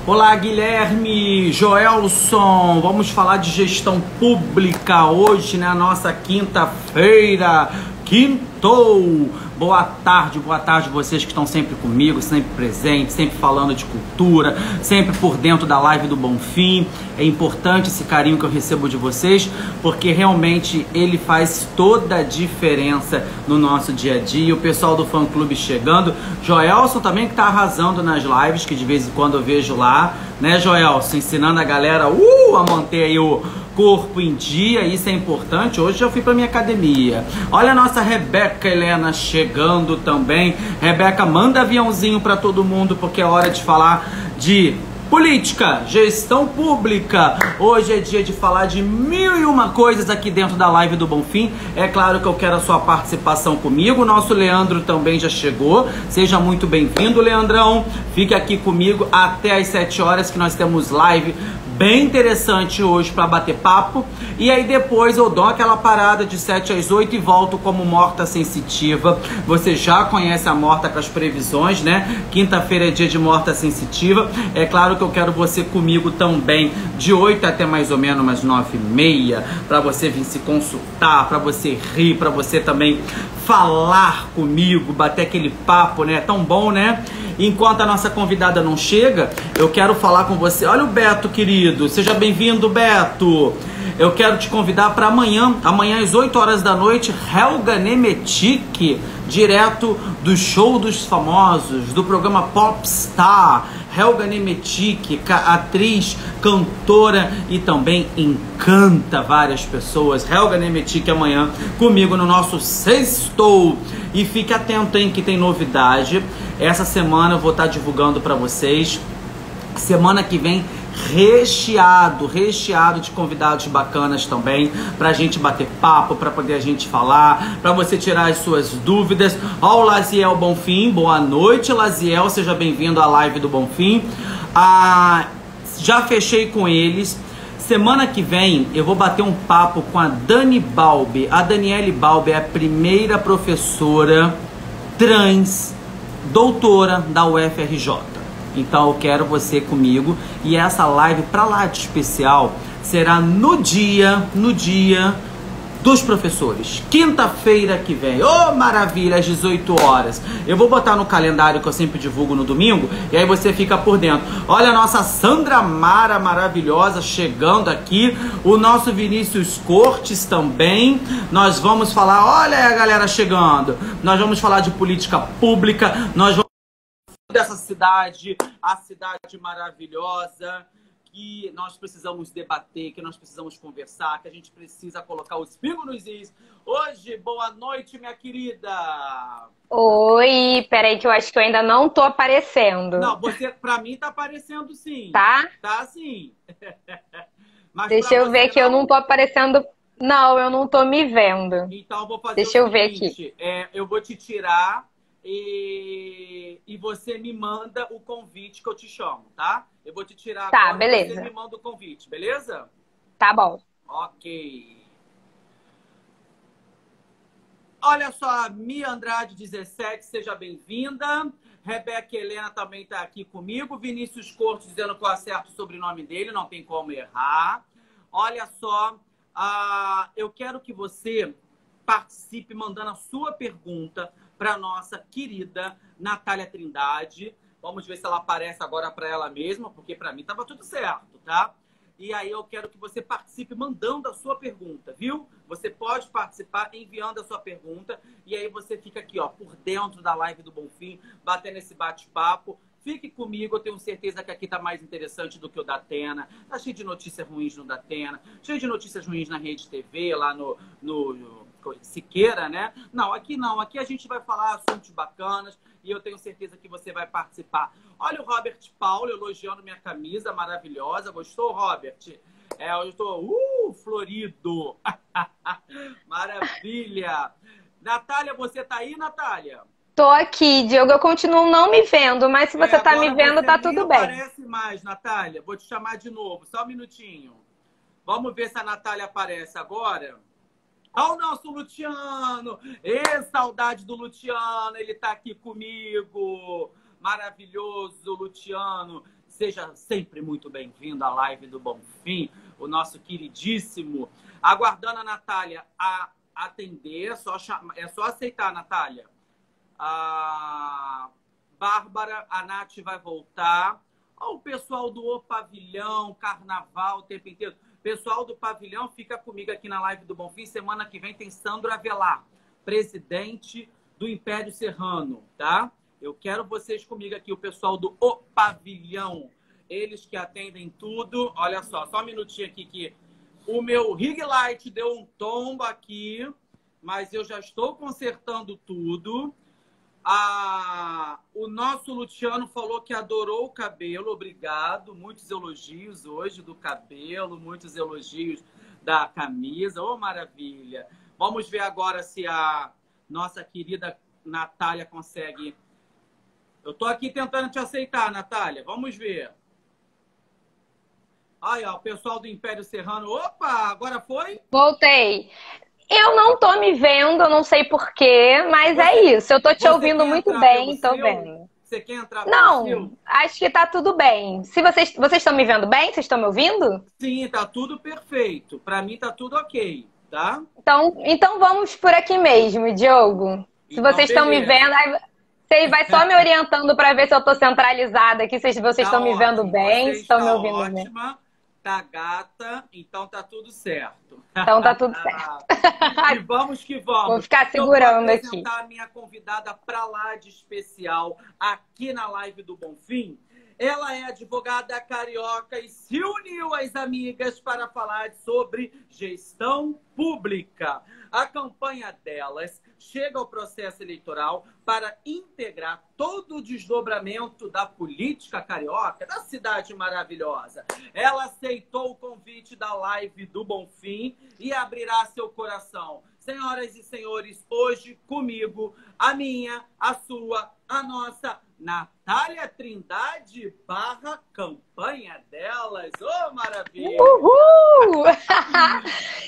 Olá, Guilherme, Joelson, vamos falar de gestão pública hoje, na nossa quinta-feira, quintou! Boa tarde vocês que estão sempre comigo, sempre presentes, sempre falando de cultura, sempre por dentro da live do Bonfim. É importante esse carinho que eu recebo de vocês, porque realmente ele faz toda a diferença no nosso dia a dia. O pessoal do fã-clube chegando, Joelson também que tá arrasando nas lives, que de vez em quando eu vejo lá, né, Joelson? Ensinando a galera a manter aí o corpo em dia, isso é importante. Hoje eu fui para minha academia. Olha a nossa Rebeca Helena chegando também. Rebeca, manda aviãozinho para todo mundo, porque é hora de falar de política, gestão pública. Hoje é dia de falar de 1001 coisas aqui dentro da live do Bonfim. É claro que eu quero a sua participação comigo. O nosso Leandro também já chegou. Seja muito bem-vindo, Leandrão. Fique aqui comigo até às 7 horas, que nós temos live bem interessante hoje para bater papo. E aí depois eu dou aquela parada de 7 às 8 e volto como Morta Sensitiva. Você já conhece a Morta com as previsões, né? Quinta-feira é dia de Morta Sensitiva. É claro que eu quero você comigo também, de 8 até mais ou menos umas 9h30, para você vir se consultar, para você rir, para você também falar comigo, bater aquele papo, né? Tão bom, né? Enquanto a nossa convidada não chega, eu quero falar com você. Olha o Beto, querido. Seja bem-vindo, Beto. Eu quero te convidar para amanhã às 8 horas da noite, Helga Nemetic, direto do Show dos Famosos, do programa Popstar. Helga Nemetic, atriz, cantora e também encanta várias pessoas. Helga Nemetic amanhã comigo no nosso Sextou. E fique atento, hein, que tem novidade. Essa semana eu vou estar divulgando para vocês. Semana que vem recheado de convidados bacanas também, pra gente bater papo, pra poder a gente falar, pra você tirar as suas dúvidas. Ó, o Laziel Bonfim, boa noite, Laziel, seja bem-vindo à live do Bonfim. Já fechei com eles. Semana que vem eu vou bater um papo com a Dani Balbi. A Daniele Balbi é a primeira professora trans doutora da UFRJ. Então eu quero você comigo, e essa live pra lá de especial será no dia dos professores, quinta-feira que vem. Ô, maravilha, às 18 horas. Eu vou botar no calendário que eu sempre divulgo no domingo, e aí você fica por dentro. Olha a nossa Sandra Mara maravilhosa chegando aqui, o nosso Vinícius Cortes também. Nós vamos falar, olha aí a galera chegando, nós vamos falar de política pública, nós vamos dessa cidade, a cidade maravilhosa, que nós precisamos debater, que nós precisamos conversar, que a gente precisa colocar os pingos nos is. Hoje, boa noite, minha querida. Oi, peraí que eu acho que eu ainda não tô aparecendo. Não, você, pra mim tá aparecendo sim. Tá? Tá sim. Mas deixa eu ver que eu não tô aparecendo. Não, eu não tô me vendo. Então eu vou fazer deixa o eu ver seguinte, aqui. Eu vou te tirar e você me manda o convite que eu te chamo, tá? Eu vou te tirar tá, agora, beleza. E você me manda o convite, beleza? Tá bom. Ok. Olha só, Mia Andrade 17, seja bem-vinda. Rebeca Helena também está aqui comigo. Vinícius Cortes dizendo que eu acerto o sobrenome dele, não tem como errar. Olha só, eu quero que você participe mandando a sua pergunta para nossa querida Natália Trindade. Vamos ver se ela aparece agora para ela mesma, porque para mim estava tudo certo, tá? E aí eu quero que você participe mandando a sua pergunta, viu? Você pode participar enviando a sua pergunta, e aí você fica aqui, ó, por dentro da live do Bonfim, batendo esse bate-papo. Fique comigo, eu tenho certeza que aqui tá mais interessante do que o Datena. Tá cheio de notícias ruins no Datena, cheio de notícias ruins na Rede TV, lá no Siqueira, né? Não, aqui a gente vai falar assuntos bacanas e eu tenho certeza que você vai participar. Olha o Robert Paulo elogiando minha camisa maravilhosa. Gostou, Robert? Eu estou florido. Maravilha. Natália, você tá aí, Natália? Tô aqui, Diogo. Eu continuo não me vendo, mas se você tá me vendo, tá tudo bem. Não aparece mais, Natália. Vou te chamar de novo. Só um minutinho. Vamos ver se a Natália aparece agora. Olha o nosso Luciano! Saudade do Luciano! Ele tá aqui comigo! Maravilhoso, Luciano! Seja sempre muito bem-vindo à live do Bonfim, o nosso queridíssimo. Aguardando a Natália a atender, é só aceitar, Natália. A Bárbara, a Nath vai voltar. O pessoal do O Pavilhão, Carnaval o tempo inteiro. Pessoal do Pavilhão, fica comigo aqui na live do Bonfim. Semana que vem tem Sandro Avelar, presidente do Império Serrano, tá? Eu quero vocês comigo aqui, o pessoal do O Pavilhão. Eles que atendem tudo. Olha só um minutinho aqui que o meu ring light deu um tombo aqui, mas eu já estou consertando tudo. O nosso Luciano falou que adorou o cabelo, obrigado. Muitos elogios hoje do cabelo, muitos elogios da camisa. Oh, maravilha! Vamos ver agora se a nossa querida Natália consegue. Eu tô aqui tentando te aceitar, Natália. Vamos ver. Aí, ó, o pessoal do Império Serrano. Opa, agora foi? Voltei. Eu não tô me vendo, eu não sei porquê, mas é isso. Eu tô te ouvindo muito bem, tô vendo. Você quer entrar Não, acho que tá tudo bem. Se vocês estão me vendo bem? Vocês estão me ouvindo? Sim, tá tudo perfeito. Pra mim tá tudo ok, tá? Então vamos por aqui mesmo, Diogo. Se vocês estão me vendo, aí você vai só me orientando para ver se eu tô centralizada aqui, se vocês estão me vendo bem, se estão me ouvindo bem. Tá gata, então tá tudo certo. Então tá tudo certo. E vamos que vamos. Vou ficar segurando aqui. Eu vou apresentar a minha convidada pra lá de especial aqui na live do Bonfim. Ela é advogada carioca e se uniu às amigas para falar sobre gestão pública. A campanha delas chega ao processo eleitoral para integrar todo o desdobramento da política carioca, da cidade maravilhosa. Ela aceitou o convite da live do Bonfim e abrirá seu coração. Senhoras e senhores, hoje comigo, a minha, a sua, a nossa Natália Trindade barra campanha delas. Ô, maravilha! Uhul!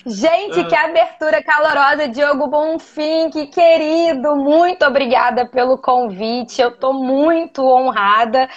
Gente, que abertura calorosa, Diogo Bonfim, que querido! Muito obrigada pelo convite, eu tô muito honrada.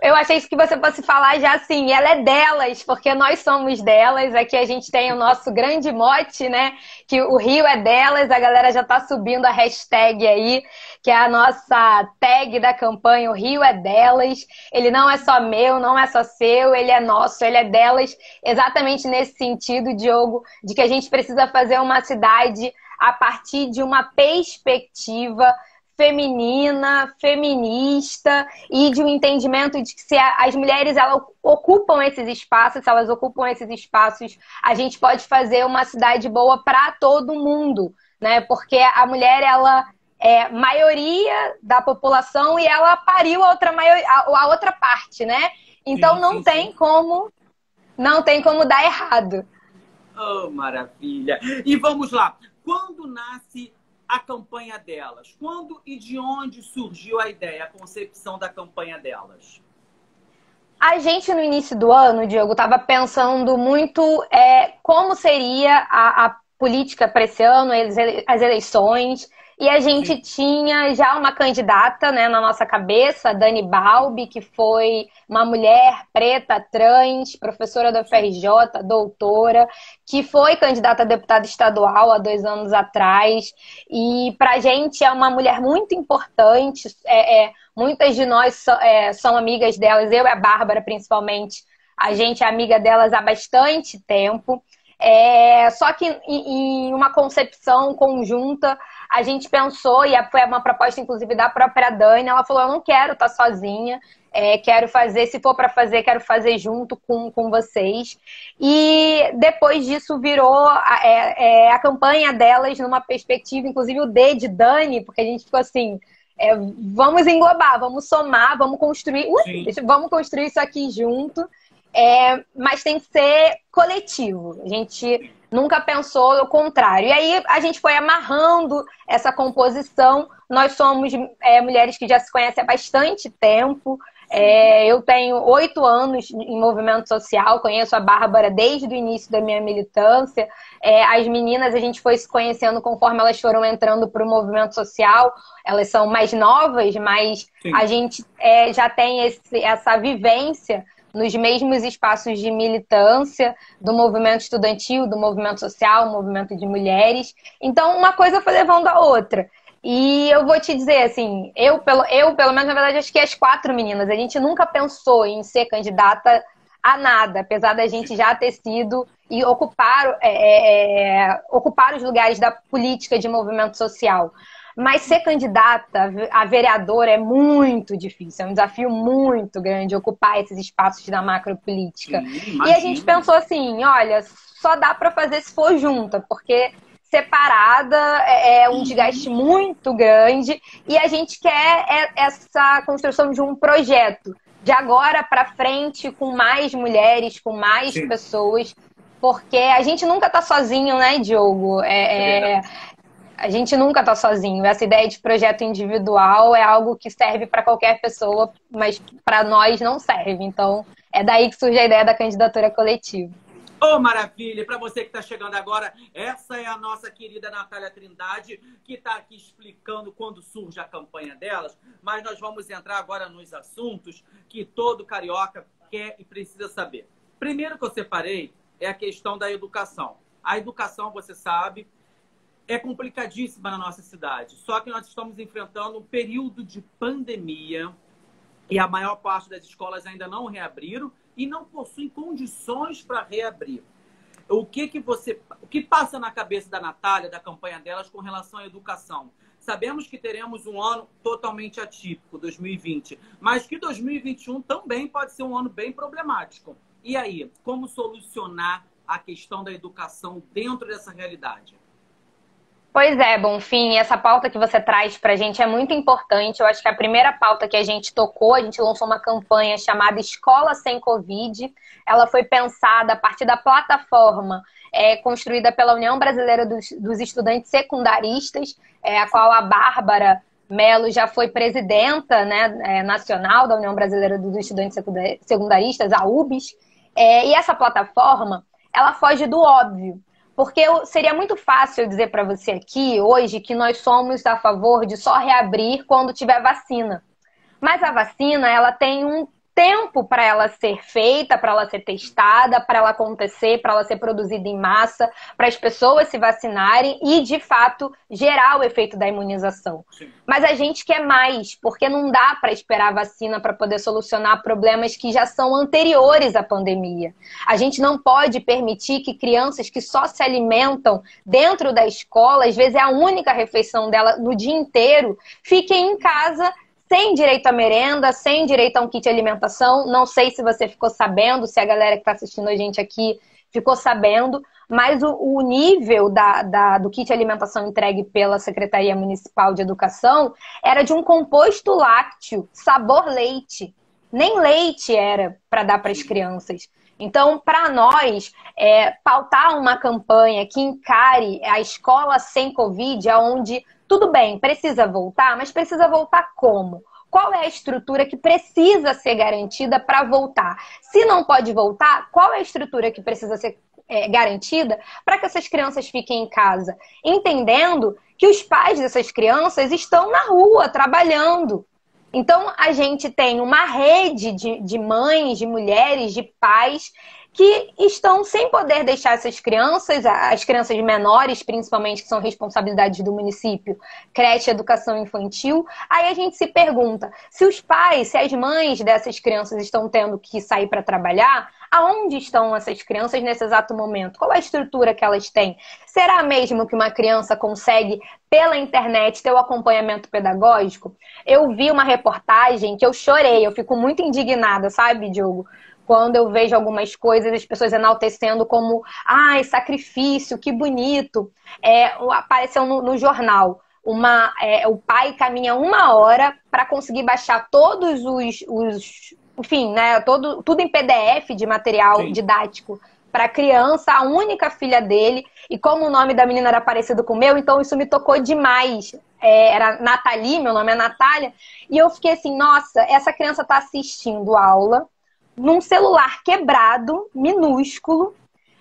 Eu achei isso que você fosse falar já assim, ela é delas, porque nós somos delas. Aqui a gente tem o nosso grande mote, né? Que o Rio é delas, a galera já tá subindo a hashtag aí, que é a nossa tag da campanha, o Rio é delas. Ele não é só meu, não é só seu, ele é nosso, ele é delas. Exatamente nesse sentido, Diogo, de que a gente precisa fazer uma cidade a partir de uma perspectiva feminina, feminista e de um entendimento de que se as mulheres elas ocupam esses espaços, se elas ocupam esses espaços, a gente pode fazer uma cidade boa para todo mundo, né? Porque a mulher, ela é maioria da população e ela pariu a outra parte, né? Então não tem como dar errado. Oh, maravilha! E vamos lá. Quando nasce a campanha delas? Quando e de onde surgiu a ideia, a concepção da campanha delas? A gente, no início do ano, Diogo, estava pensando muito como seria a política para esse ano, as eleições. E a gente tinha já uma candidata, né, na nossa cabeça, a Dani Balbi, que foi uma mulher preta, trans, professora da UFRJ, doutora, que foi candidata a deputada estadual há 2 anos atrás. E para a gente é uma mulher muito importante. Muitas de nós são amigas delas, eu e a Bárbara principalmente. A gente é amiga delas há bastante tempo. Só que em uma concepção conjunta, a gente pensou, e foi uma proposta inclusive da própria Dani, ela falou, eu não quero estar sozinha, quero fazer, se for para fazer, quero fazer junto com vocês. E depois disso virou a campanha delas numa perspectiva, inclusive o D de Dani, porque a gente ficou assim, vamos englobar, vamos somar, vamos construir isso aqui junto. Mas tem que ser coletivo. A gente nunca pensou o contrário. E aí a gente foi amarrando essa composição. Nós somos mulheres que já se conhecem há bastante tempo. Eu tenho 8 anos em movimento social, conheço a Bárbara desde o início da minha militância. As meninas, a gente foi se conhecendo conforme elas foram entrando para o movimento social. Elas são mais novas, mas sim, a gente já tem essa vivência nos mesmos espaços de militância do movimento estudantil, do movimento social, movimento de mulheres. Então, uma coisa foi levando a outra. E eu vou te dizer, assim, eu pelo menos, na verdade, acho que as 4 meninas, a gente nunca pensou em ser candidata a nada, apesar da gente já ter sido e ocupar os lugares da política de movimento social. Mas ser candidata a vereadora é muito difícil, é um desafio muito grande ocupar esses espaços da macropolítica. E a gente pensou assim, olha, só dá para fazer se for junta, porque separada é um desgaste muito grande e a gente quer essa construção de um projeto de agora para frente com mais mulheres, com mais sim, pessoas, porque a gente nunca tá sozinho, né, Diogo? A gente nunca tá sozinho. Essa ideia de projeto individual é algo que serve para qualquer pessoa, mas para nós não serve. Então, é daí que surge a ideia da candidatura coletiva. Ô, maravilha! Para você que está chegando agora, essa é a nossa querida Natália Trindade, que está aqui explicando quando surge a campanha delas, mas nós vamos entrar agora nos assuntos que todo carioca quer e precisa saber. Primeiro que eu separei é a questão da educação. A educação, você sabe, é complicadíssima na nossa cidade, só que nós estamos enfrentando um período de pandemia e a maior parte das escolas ainda não reabriram e não possuem condições para reabrir. O que passa na cabeça da Natália, da campanha delas, com relação à educação? Sabemos que teremos um ano totalmente atípico, 2020, mas que 2021 também pode ser um ano bem problemático. E aí, como solucionar a questão da educação dentro dessa realidade? Pois é, Bonfim, essa pauta que você traz pra gente é muito importante. Eu acho que a primeira pauta que a gente tocou, a gente lançou uma campanha chamada Escola Sem Covid. Ela foi pensada a partir da plataforma construída pela União Brasileira dos Estudantes Secundaristas, a qual a Bárbara Mello já foi presidenta, né, nacional da União Brasileira dos Estudantes Secundaristas, a UBS. E essa plataforma, ela foge do óbvio. Porque seria muito fácil eu dizer para você aqui, hoje, que nós somos a favor de só reabrir quando tiver vacina. Mas a vacina, ela tem um tempo para ela ser feita, para ela ser testada, para ela acontecer, para ela ser produzida em massa, para as pessoas se vacinarem e, de fato, gerar o efeito da imunização. Sim. Mas a gente quer mais, porque não dá para esperar a vacina para poder solucionar problemas que já são anteriores à pandemia. A gente não pode permitir que crianças que só se alimentam dentro da escola, às vezes é a única refeição dela no dia inteiro, fiquem em casa sem direito à merenda, sem direito a um kit de alimentação. Não sei se você ficou sabendo, se a galera que está assistindo a gente aqui ficou sabendo, mas o nível do kit de alimentação entregue pela Secretaria Municipal de Educação era de um composto lácteo, sabor leite. Nem leite era para dar para as crianças. Então, para nós, pautar uma campanha que encare a escola sem Covid, onde tudo bem, precisa voltar, mas precisa voltar como? Qual é a estrutura que precisa ser garantida para voltar? Se não pode voltar, qual é a estrutura que precisa ser garantida para que essas crianças fiquem em casa? Entendendo que os pais dessas crianças estão na rua, trabalhando. Então, a gente tem uma rede de mães, de mulheres, de pais que estão sem poder deixar essas crianças, as crianças menores, principalmente, que são responsabilidades do município, creche, educação infantil. Aí a gente se pergunta, se os pais, se as mães dessas crianças estão tendo que sair para trabalhar, aonde estão essas crianças nesse exato momento? Qual é a estrutura que elas têm? Será mesmo que uma criança consegue, pela internet, ter o acompanhamento pedagógico? Eu vi uma reportagem que eu chorei, eu fico muito indignada, sabe, Diogo? Quando eu vejo algumas coisas, as pessoas enaltecendo como, ai, sacrifício, que bonito. Apareceu no jornal, o pai caminha 1 hora para conseguir baixar todos enfim, né, tudo em PDF de material Sim. didático para a criança, a única filha dele, e como o nome da menina era parecido com o meu, então isso me tocou demais. Era Nathalie, meu nome é Natália, e eu fiquei assim, nossa, essa criança está assistindo aula num celular quebrado, minúsculo.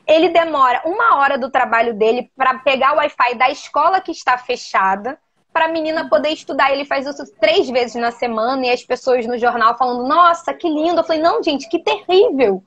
Ele demora 1 hora do trabalho dele para pegar o Wi-Fi da escola que está fechada, para a menina poder estudar. Ele faz isso 3 vezes na semana, e as pessoas no jornal falando, nossa, que lindo. Eu falei, não, gente, que terrível.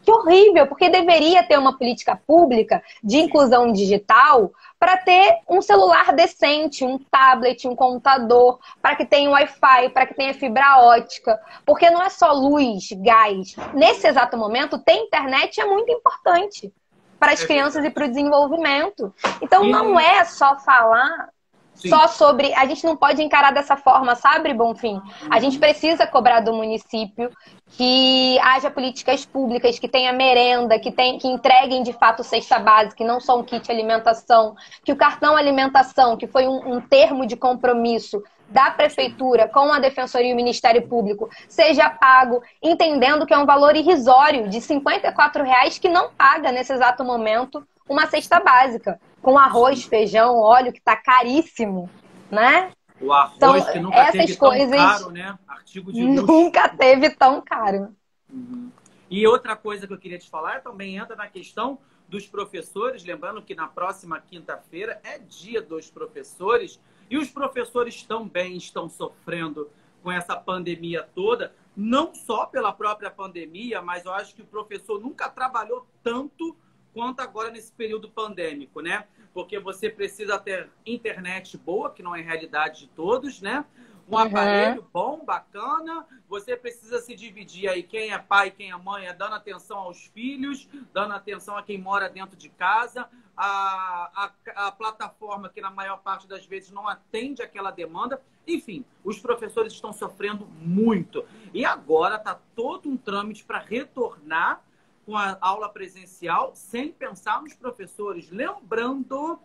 Que horrível, porque deveria ter uma política pública de inclusão digital para ter um celular decente, um tablet, um computador, para que tenha Wi-Fi, para que tenha fibra ótica. Porque não é só luz, gás. Nesse exato momento, ter internet é muito importante para as crianças e para o desenvolvimento. Então, não é só falar... Sim. Só sobre... A gente não pode encarar dessa forma, sabe, Bonfim? A gente precisa cobrar do município que haja políticas públicas, que tenha merenda, que entreguem de fato cesta básica, que não só um kit alimentação, que o cartão alimentação, que foi um termo de compromisso da prefeitura com a Defensoria e o Ministério Público, seja pago, entendendo que é um valor irrisório de R$ 54,00 que não paga nesse exato momento uma cesta básica, com arroz, feijão, óleo, que está caríssimo, né? O arroz então, que nunca teve tão caro, né? Artigo de luxo. Nunca teve tão caro. Uhum. E outra coisa que eu queria te falar também entra na questão dos professores, lembrando que na próxima quinta-feira é dia dos professores, e os professores também estão sofrendo com essa pandemia toda, não só pela própria pandemia, mas eu acho que o professor nunca trabalhou tanto quanto agora nesse período pandêmico, né? Porque você precisa ter internet boa, que não é realidade de todos, né? Um aparelho bom, bacana. Você precisa se dividir aí quem é pai, quem é mãe, dando atenção aos filhos, dando atenção a quem mora dentro de casa. A plataforma que na maior parte das vezes não atende aquela demanda. Enfim, os professores estão sofrendo muito. E agora está todo um trâmite para retornar com a aula presencial, sem pensar nos professores. Lembrando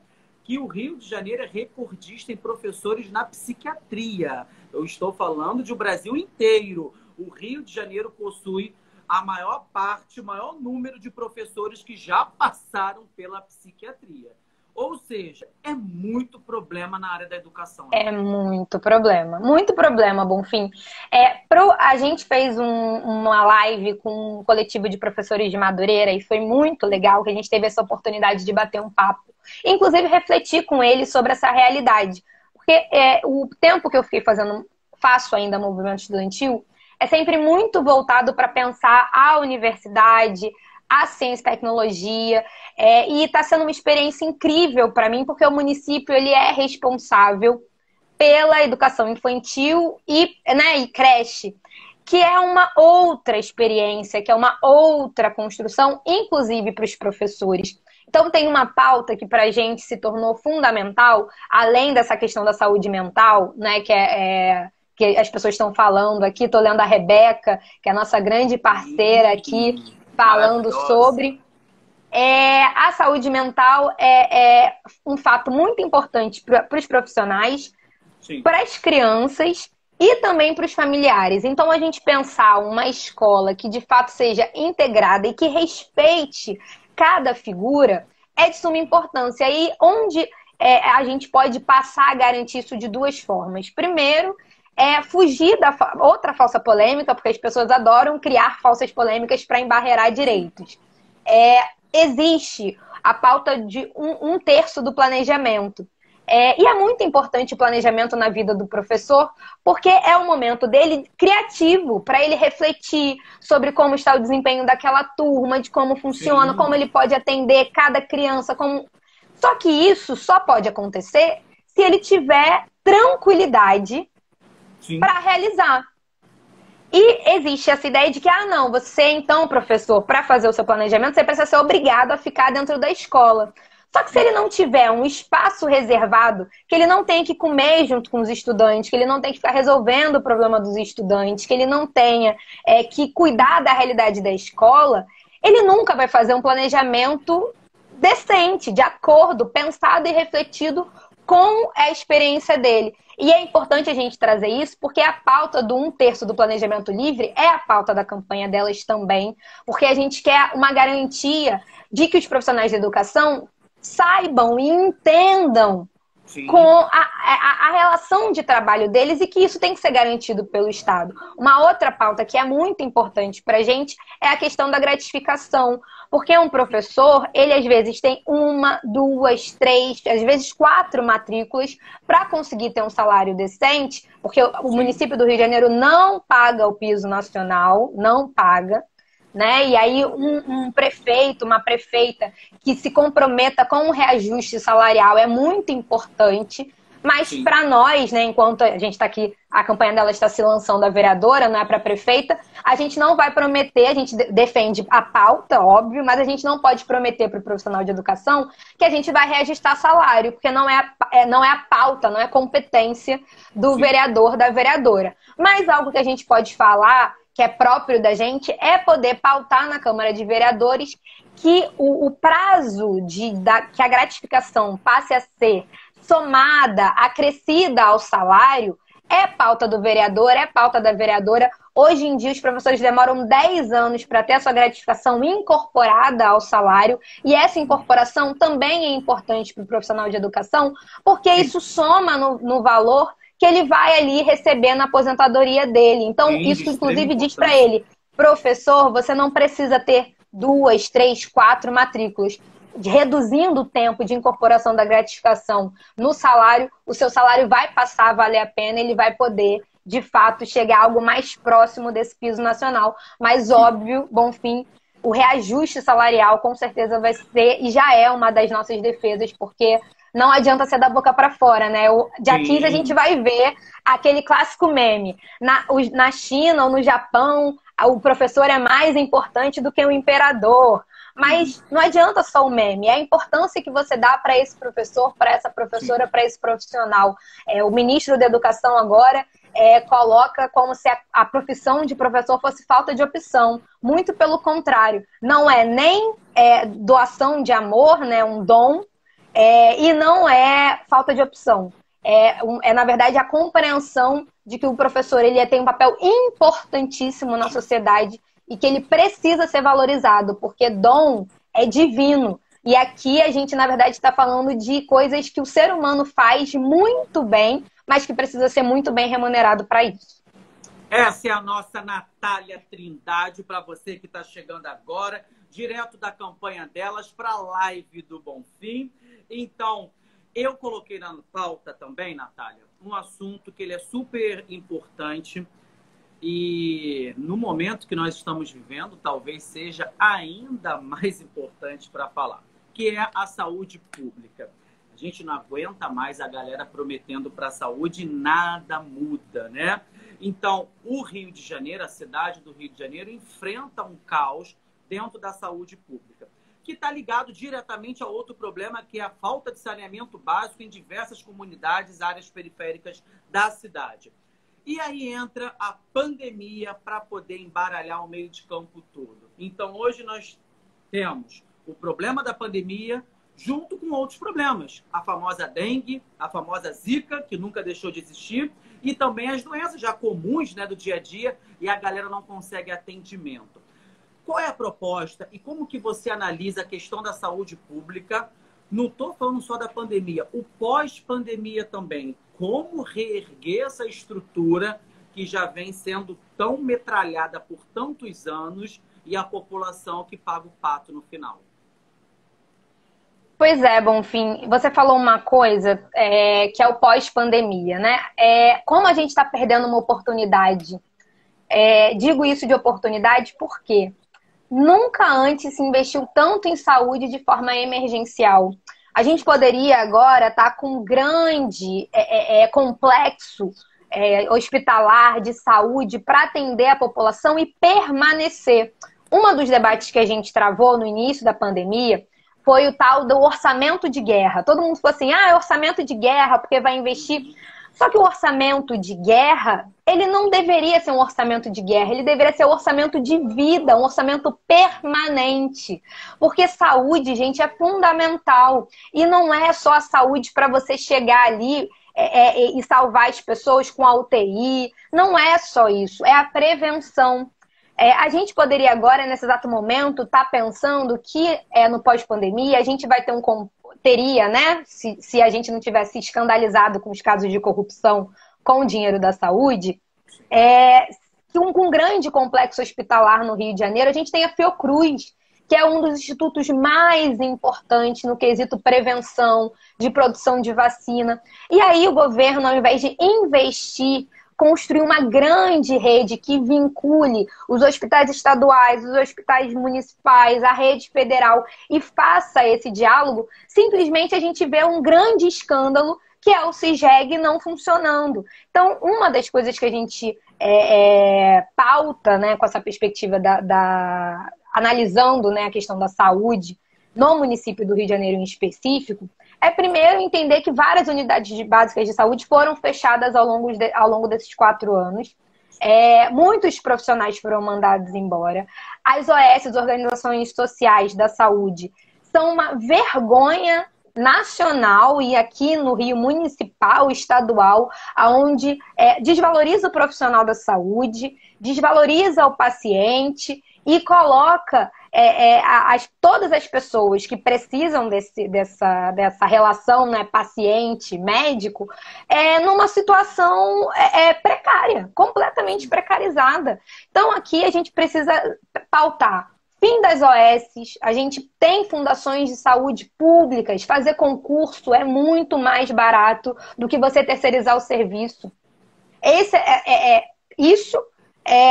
que o Rio de Janeiro é recordista em professores na psiquiatria. Eu estou falando de o Brasil inteiro. O Rio de Janeiro possui a maior parte, o maior número de professores que já passaram pela psiquiatria. Ou seja, é muito problema na área da educação. Né? É muito problema, Bonfim. A gente fez uma live com um coletivo de professores de Madureira e foi muito legal que a gente teve essa oportunidade de bater um papo. Inclusive, refletir com eles sobre essa realidade. Porque o tempo que eu fiquei faço ainda movimento estudantil, é sempre muito voltado para pensar a universidade, a ciência e tecnologia, e está sendo uma experiência incrível para mim, porque o município ele é responsável pela educação infantil e creche, que é uma outra experiência, que é uma outra construção, inclusive para os professores. Então tem uma pauta que para a gente se tornou fundamental, além dessa questão da saúde mental, né, que as pessoas estão falando aqui. Estou lendo a Rebeca, que é a nossa grande parceira aqui, falando sobre. A saúde mental é um fato muito importante para os profissionais, para as crianças e também para os familiares. Então, a gente pensar uma escola que de fato seja integrada e que respeite cada figura é de suma importância. E onde a gente pode passar a garantir isso de 2 formas. Primeiro, fugir da outra falsa polêmica, porque as pessoas adoram criar falsas polêmicas para embarrear direitos. Existe a pauta de 1/3 do planejamento. E é muito importante o planejamento na vida do professor, porque é o momento dele criativo, para ele refletir sobre como está o desempenho daquela turma, de como funciona, como ele pode atender cada criança. Só que isso só pode acontecer se ele tiver tranquilidade para realizar. E existe essa ideia de que, não, você então, professor, para fazer o seu planejamento, você precisa ser obrigado a ficar dentro da escola. Só que se ele não tiver um espaço reservado, que ele não tenha que comer junto com os estudantes, que ele não tenha que ficar resolvendo o problema dos estudantes, que ele não tenha que cuidar da realidade da escola, ele nunca vai fazer um planejamento decente, de acordo, pensado e refletido com a experiência dele. E é importante a gente trazer isso, porque a pauta do 1/3 do planejamento livre é a pauta da campanha delas também, porque a gente quer uma garantia de que os profissionais de educação saibam e entendam com a relação de trabalho deles e que isso tem que ser garantido pelo Estado. Uma outra pauta que é muito importante para a gente é a questão da gratificação, porque um professor, ele às vezes tem 1, 2, 3, às vezes 4 matrículas para conseguir ter um salário decente, porque o município do Rio de Janeiro não paga o piso nacional, não paga, né? E aí um prefeito, uma prefeita que se comprometa com um reajuste salarial é muito importante, mas para nós, né, enquanto a gente está aqui, a campanha dela está se lançando a vereadora, não é para a prefeita, a gente não vai prometer, a gente defende a pauta, óbvio, mas a gente não pode prometer para o profissional de educação que a gente vai reajustar salário, porque não é a pauta, não é competência do vereador, da vereadora. Mas algo que a gente pode falar, que é próprio da gente, é poder pautar na Câmara de Vereadores que o prazo que a gratificação passe a ser somada, acrescida ao salário, é pauta do vereador, é pauta da vereadora. Hoje em dia, os professores demoram 10 anos para ter a sua gratificação incorporada ao salário, e essa incorporação também é importante para o profissional de educação, porque isso soma no valor que ele vai ali receber na aposentadoria dele. Então, isso inclusive diz para ele, professor, você não precisa ter 2, 3, 4 matrículas. Reduzindo o tempo de incorporação da gratificação no salário, o seu salário vai passar a valer a pena, ele vai poder, de fato, chegar a algo mais próximo desse piso nacional. Mas, óbvio, Bonfim, o reajuste salarial com certeza vai ser, e já é uma das nossas defesas, porque não adianta ser da boca para fora, né? Dia 15 a gente vai ver aquele clássico meme. Na China ou no Japão, o professor é mais importante do que o imperador. Mas não adianta só o meme, é a importância que você dá para esse professor, para essa professora, para esse profissional. O ministro da Educação agora coloca como se a profissão de professor fosse falta de opção. Muito pelo contrário, não é nem doação de amor, né, um dom, e não é falta de opção. Na verdade, a compreensão de que o professor ele tem um papel importantíssimo na sociedade e que ele precisa ser valorizado, porque dom é divino. E aqui a gente, na verdade, está falando de coisas que o ser humano faz muito bem, mas que precisa ser muito bem remunerado para isso. Essa é a nossa Natália Trindade, para você que está chegando agora, direto da campanha delas para a live do Bonfim. Então, eu coloquei na pauta também, Natália, um assunto que ele é super importante e no momento que nós estamos vivendo, talvez seja ainda mais importante para falar, que é a saúde pública. A gente não aguenta mais a galera prometendo para a saúde e nada muda, né? Então, o Rio de Janeiro, a cidade do Rio de Janeiro, enfrenta um caos dentro da saúde pública, que está ligado diretamente a outro problema, que é a falta de saneamento básico em diversas comunidades, áreas periféricas da cidade. E aí entra a pandemia para poder embaralhar o meio de campo todo. Então, hoje nós temos o problema da pandemia junto com outros problemas. A famosa dengue, a famosa zika, que nunca deixou de existir, e também as doenças já comuns, né, do dia a dia, e a galera não consegue atendimento. Qual é a proposta e como que você analisa a questão da saúde pública? Não estou falando só da pandemia, o pós-pandemia também. Como reerguer essa estrutura que já vem sendo tão metralhada por tantos anos e a população que paga o pato no final? Pois é, Bonfim, você falou uma coisa que é o pós-pandemia, né? Como a gente está perdendo uma oportunidade, digo isso de oportunidade porque nunca antes se investiu tanto em saúde de forma emergencial. A gente poderia agora estar com um grande complexo hospitalar de saúde para atender a população e permanecer. Um dos debates que a gente travou no início da pandemia foi o tal do orçamento de guerra. Todo mundo falou assim, é orçamento de guerra porque vai investir. Só que o orçamento de guerra, ele não deveria ser um orçamento de guerra, ele deveria ser um orçamento de vida, um orçamento permanente. Porque saúde, gente, é fundamental. E não é só a saúde para você chegar ali e salvar as pessoas com a UTI. Não é só isso, é a prevenção. A gente poderia agora, nesse exato momento, estar pensando que no pós-pandemia a gente vai ter teria, né, se a gente não tivesse escandalizado com os casos de corrupção com o dinheiro da saúde, que um grande complexo hospitalar no Rio de Janeiro, a gente tem a Fiocruz, que é um dos institutos mais importantes no quesito prevenção, de produção de vacina. E aí o governo, ao invés de investir, construir uma grande rede que vincule os hospitais estaduais, os hospitais municipais, a rede federal e faça esse diálogo, simplesmente a gente vê um grande escândalo que é o CIGEG não funcionando. Então, uma das coisas que a gente pauta, né, com essa perspectiva analisando, né, a questão da saúde no município do Rio de Janeiro em específico, primeiro entender que várias unidades básicas de saúde foram fechadas ao longo desses 4 anos. Muitos profissionais foram mandados embora. As OS, as Organizações Sociais da Saúde, são uma vergonha nacional e aqui no Rio municipal, estadual, onde desvaloriza o profissional da saúde, desvaloriza o paciente e coloca todas as pessoas que precisam dessa relação, né, paciente-médico numa situação precária, completamente precarizada. Então aqui a gente precisa pautar fim das OS, a gente tem fundações de saúde públicas, fazer concurso é muito mais barato do que você terceirizar o serviço. Isso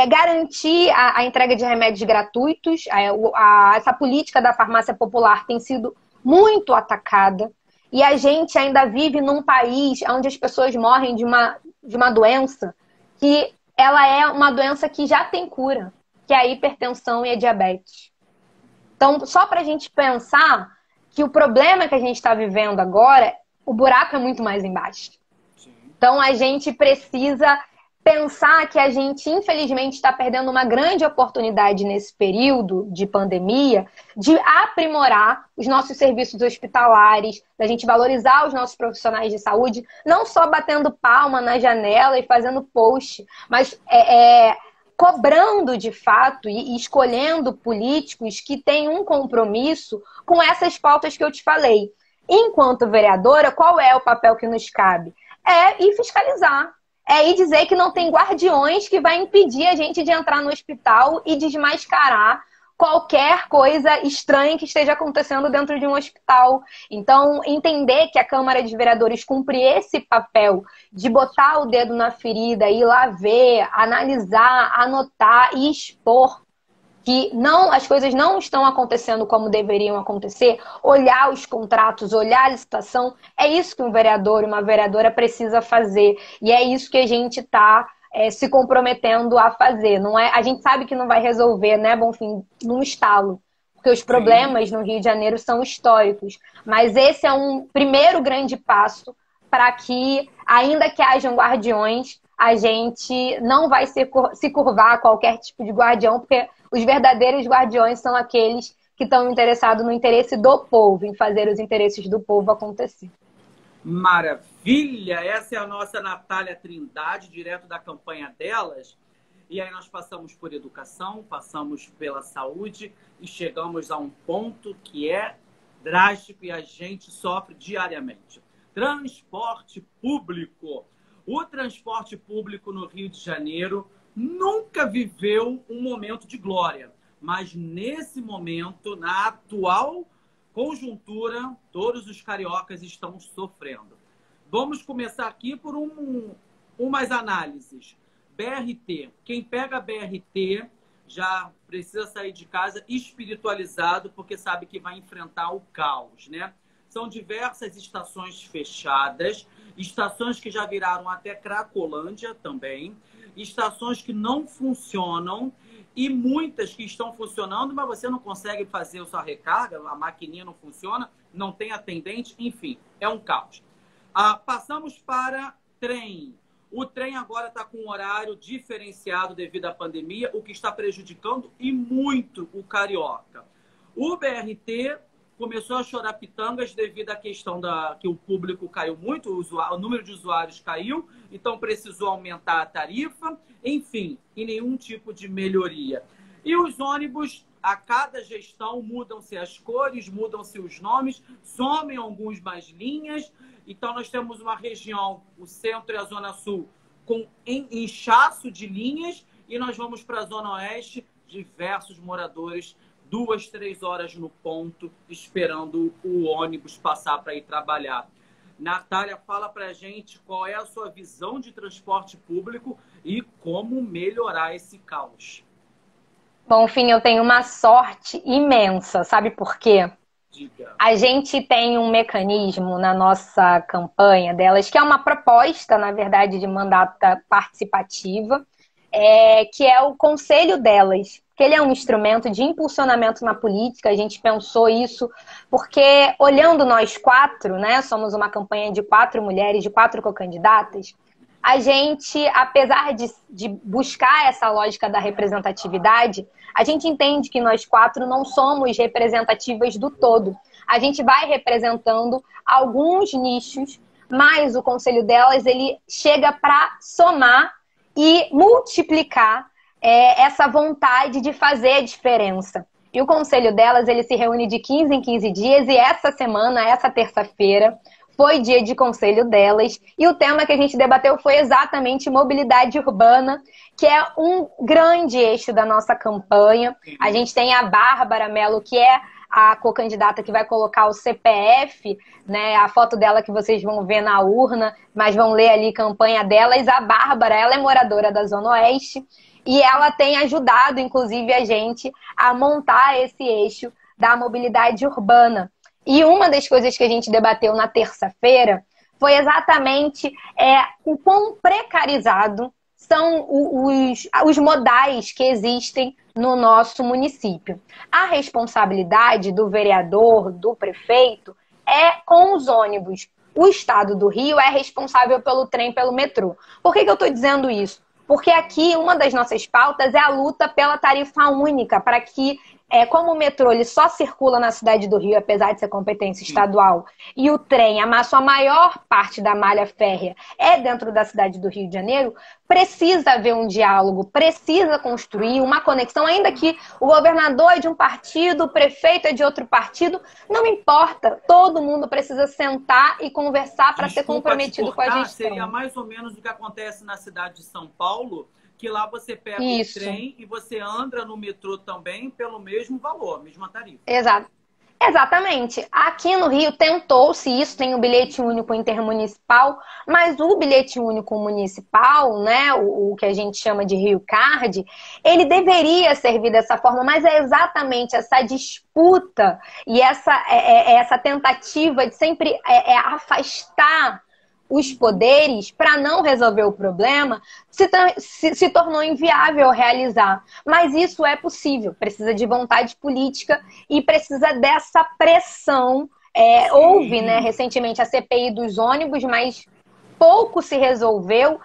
garantir a entrega de remédios gratuitos. Essa política da farmácia popular tem sido muito atacada e a gente ainda vive num país onde as pessoas morrem de uma doença que ela é uma doença que já tem cura, que é a hipertensão e a diabetes. Então, só para a gente pensar que o problema que a gente está vivendo agora, o buraco é muito mais embaixo. Então, a gente precisa pensar que a gente, infelizmente, está perdendo uma grande oportunidade nesse período de pandemia de aprimorar os nossos serviços hospitalares, da gente valorizar os nossos profissionais de saúde, não só batendo palma na janela e fazendo post, mas cobrando de fato e escolhendo políticos que têm um compromisso com essas pautas que eu te falei. Enquanto vereadora, qual é o papel que nos cabe? Ir fiscalizar. Ir dizer que não tem guardiões que vai impedir a gente de entrar no hospital e desmascarar qualquer coisa estranha que esteja acontecendo dentro de um hospital. Então, entender que a Câmara de Vereadores cumpre esse papel de botar o dedo na ferida, ir lá ver, analisar, anotar e expor que as coisas não estão acontecendo como deveriam acontecer, olhar os contratos, olhar a licitação, é isso que um vereador e uma vereadora precisa fazer. E é isso que a gente está se comprometendo a fazer. Não a gente sabe que não vai resolver, né, Bonfim, num estalo, porque os problemas no Rio de Janeiro são históricos. Mas esse é um primeiro grande passo para que, ainda que hajam guardiões, a gente não vai se curvar a qualquer tipo de guardião, porque os verdadeiros guardiões são aqueles que estão interessados no interesse do povo, em fazer os interesses do povo acontecer. Maravilha! Essa é a nossa Natália Trindade, direto da campanha delas. E aí nós passamos por educação, passamos pela saúde e chegamos a um ponto que é drástico e a gente sofre diariamente. Transporte público. O transporte público no Rio de Janeiro nunca viveu um momento de glória, mas nesse momento, na atual conjuntura, todos os cariocas estão sofrendo. Vamos começar aqui por umas análises. BRT. Quem pega BRT já precisa sair de casa espiritualizado, porque sabe que vai enfrentar o caos, né? São diversas estações fechadas, estações que já viraram até Cracolândia também, estações que não funcionam e muitas que estão funcionando, mas você não consegue fazer a sua recarga, a maquininha não funciona, não tem atendente, enfim, é um caos. Passamos para trem. O trem agora está com um horário diferenciado devido à pandemia, o que está prejudicando e muito o carioca. O BRT começou a chorar pitangas devido à questão que o público caiu muito, o número de usuários caiu, então precisou aumentar a tarifa, enfim, e nenhum tipo de melhoria. E os ônibus, a cada gestão, mudam-se as cores, mudam-se os nomes, somem algumas mais linhas. Então, nós temos uma região, o centro e a zona sul, com inchaço de linhas, e nós vamos para a zona oeste, diversos moradores, 2, 3 horas no ponto, esperando o ônibus passar para ir trabalhar. Natália, fala para a gente qual é a sua visão de transporte público e como melhorar esse caos. Bom, Fim, eu tenho uma sorte imensa, sabe por quê? Diga. A gente tem um mecanismo na nossa campanha delas, que é uma proposta, na verdade, de mandata participativa, que é o Conselho Delas, que ele é um instrumento de impulsionamento na política. A gente pensou isso porque, olhando nós 4, né, somos uma campanha de 4 mulheres, de 4 cocandidatas, a gente, apesar de buscar essa lógica da representatividade, a gente entende que nós 4 não somos representativas do todo. A gente vai representando alguns nichos, mas o Conselho Delas, ele chega para somar e multiplicar essa vontade de fazer a diferença. E o Conselho Delas, ele se reúne de 15 em 15 dias, e essa semana, essa terça-feira, foi dia de Conselho Delas, e o tema que a gente debateu foi exatamente mobilidade urbana, que é um grande eixo da nossa campanha. A gente tem a Bárbara Mello, que é a co-candidata que vai colocar o CPF, né, a foto dela que vocês vão ver na urna, mas vão ler ali a campanha delas. A Bárbara, ela é moradora da Zona Oeste, e ela tem ajudado, inclusive, a gente a montar esse eixo da mobilidade urbana. E uma das coisas que a gente debateu na terça-feira foi exatamente o quão precarizado são os modais que existem no nosso município. A responsabilidade do vereador, do prefeito, é com os ônibus. O Estado do Rio é responsável pelo trem, pelo metrô. Por que eu estou dizendo isso? Porque aqui uma das nossas pautas é a luta pela tarifa única, para que, como o metrô ele só circula na cidade do Rio, apesar de ser competência estadual, e o trem, a sua maior parte da malha férrea é dentro da cidade do Rio de Janeiro, precisa haver um diálogo, precisa construir uma conexão, ainda que o governador é de um partido, o prefeito é de outro partido, não importa, todo mundo precisa sentar e conversar para ser comprometido com a gestão. Seria mais ou menos o que acontece na cidade de São Paulo, que lá você pega o trem e você anda no metrô também pelo mesmo valor, mesma tarifa. Exato. Exatamente. Aqui no Rio tentou-se isso, tem o bilhete único intermunicipal, mas o bilhete único municipal, né, o que a gente chama de Rio Card, ele deveria servir dessa forma, mas é exatamente essa disputa e essa tentativa de sempre afastar os poderes para não resolver o problema se tornou inviável realizar. Mas isso é possível, precisa de vontade política e precisa dessa pressão. Houve, né, recentemente a CPI dos ônibus, mas pouco se resolveu.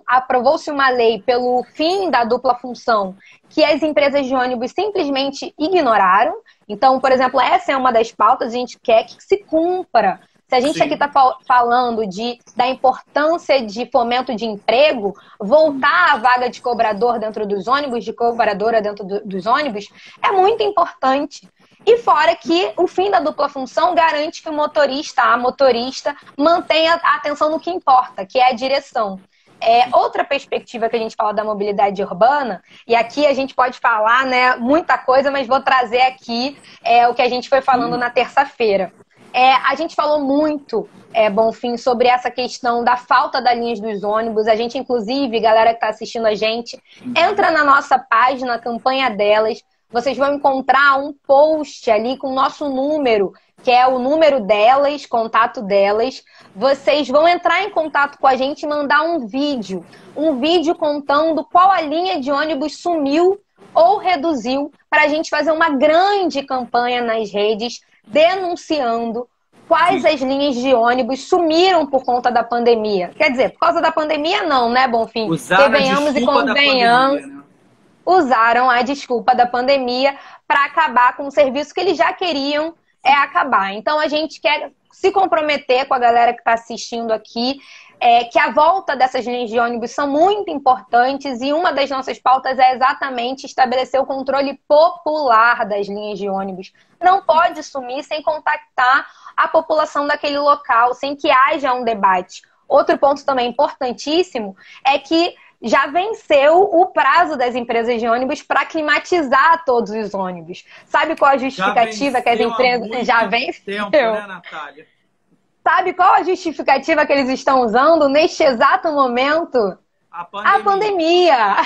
Aprovou-se uma lei pelo fim da dupla função que as empresas de ônibus simplesmente ignoraram. Então, por exemplo, essa é uma das pautas, a gente quer que se cumpra. Se a gente aqui está falando da importância de fomento de emprego, voltar a vaga de cobrador dentro dos ônibus, de cobradora dentro dos ônibus, é muito importante. E fora que o fim da dupla função garante que a motorista mantenha a atenção no que importa, que é a direção. Outra perspectiva que a gente fala da mobilidade urbana, e aqui a gente pode falar, né, muita coisa, mas vou trazer aqui o que a gente foi falando na terça-feira. A gente falou muito, Bonfim, sobre essa questão da falta das linhas dos ônibus. A gente, inclusive, galera que está assistindo a gente, entra na nossa página, a campanha delas. Vocês vão encontrar um post ali com o nosso número, que é o número delas, contato delas. Vocês vão entrar em contato com a gente e mandar um vídeo contando qual a linha de ônibus sumiu ou reduziu, para a gente fazer uma grande campanha nas redes, denunciando quais as linhas de ônibus sumiram por conta da pandemia. Quer dizer, por causa da pandemia não, né, Bonfim? Usaram a Venhamos e desculpa da convenhamos, pandemia, né? usaram a desculpa da pandemia para acabar com o serviço que eles já queriam acabar. Então, a gente quer se comprometer com a galera que está assistindo aqui, que a volta dessas linhas de ônibus são muito importantes e uma das nossas pautas é exatamente estabelecer o controle popular das linhas de ônibus. Não pode sumir sem contactar a população daquele local, sem que haja um debate. Outro ponto também importantíssimo é que já venceu o prazo das empresas de ônibus para climatizar todos os ônibus. Sabe qual a justificativa que as empresas já venceu? Tempo, né, Natália? Sabe qual a justificativa que eles estão usando neste exato momento? A pandemia.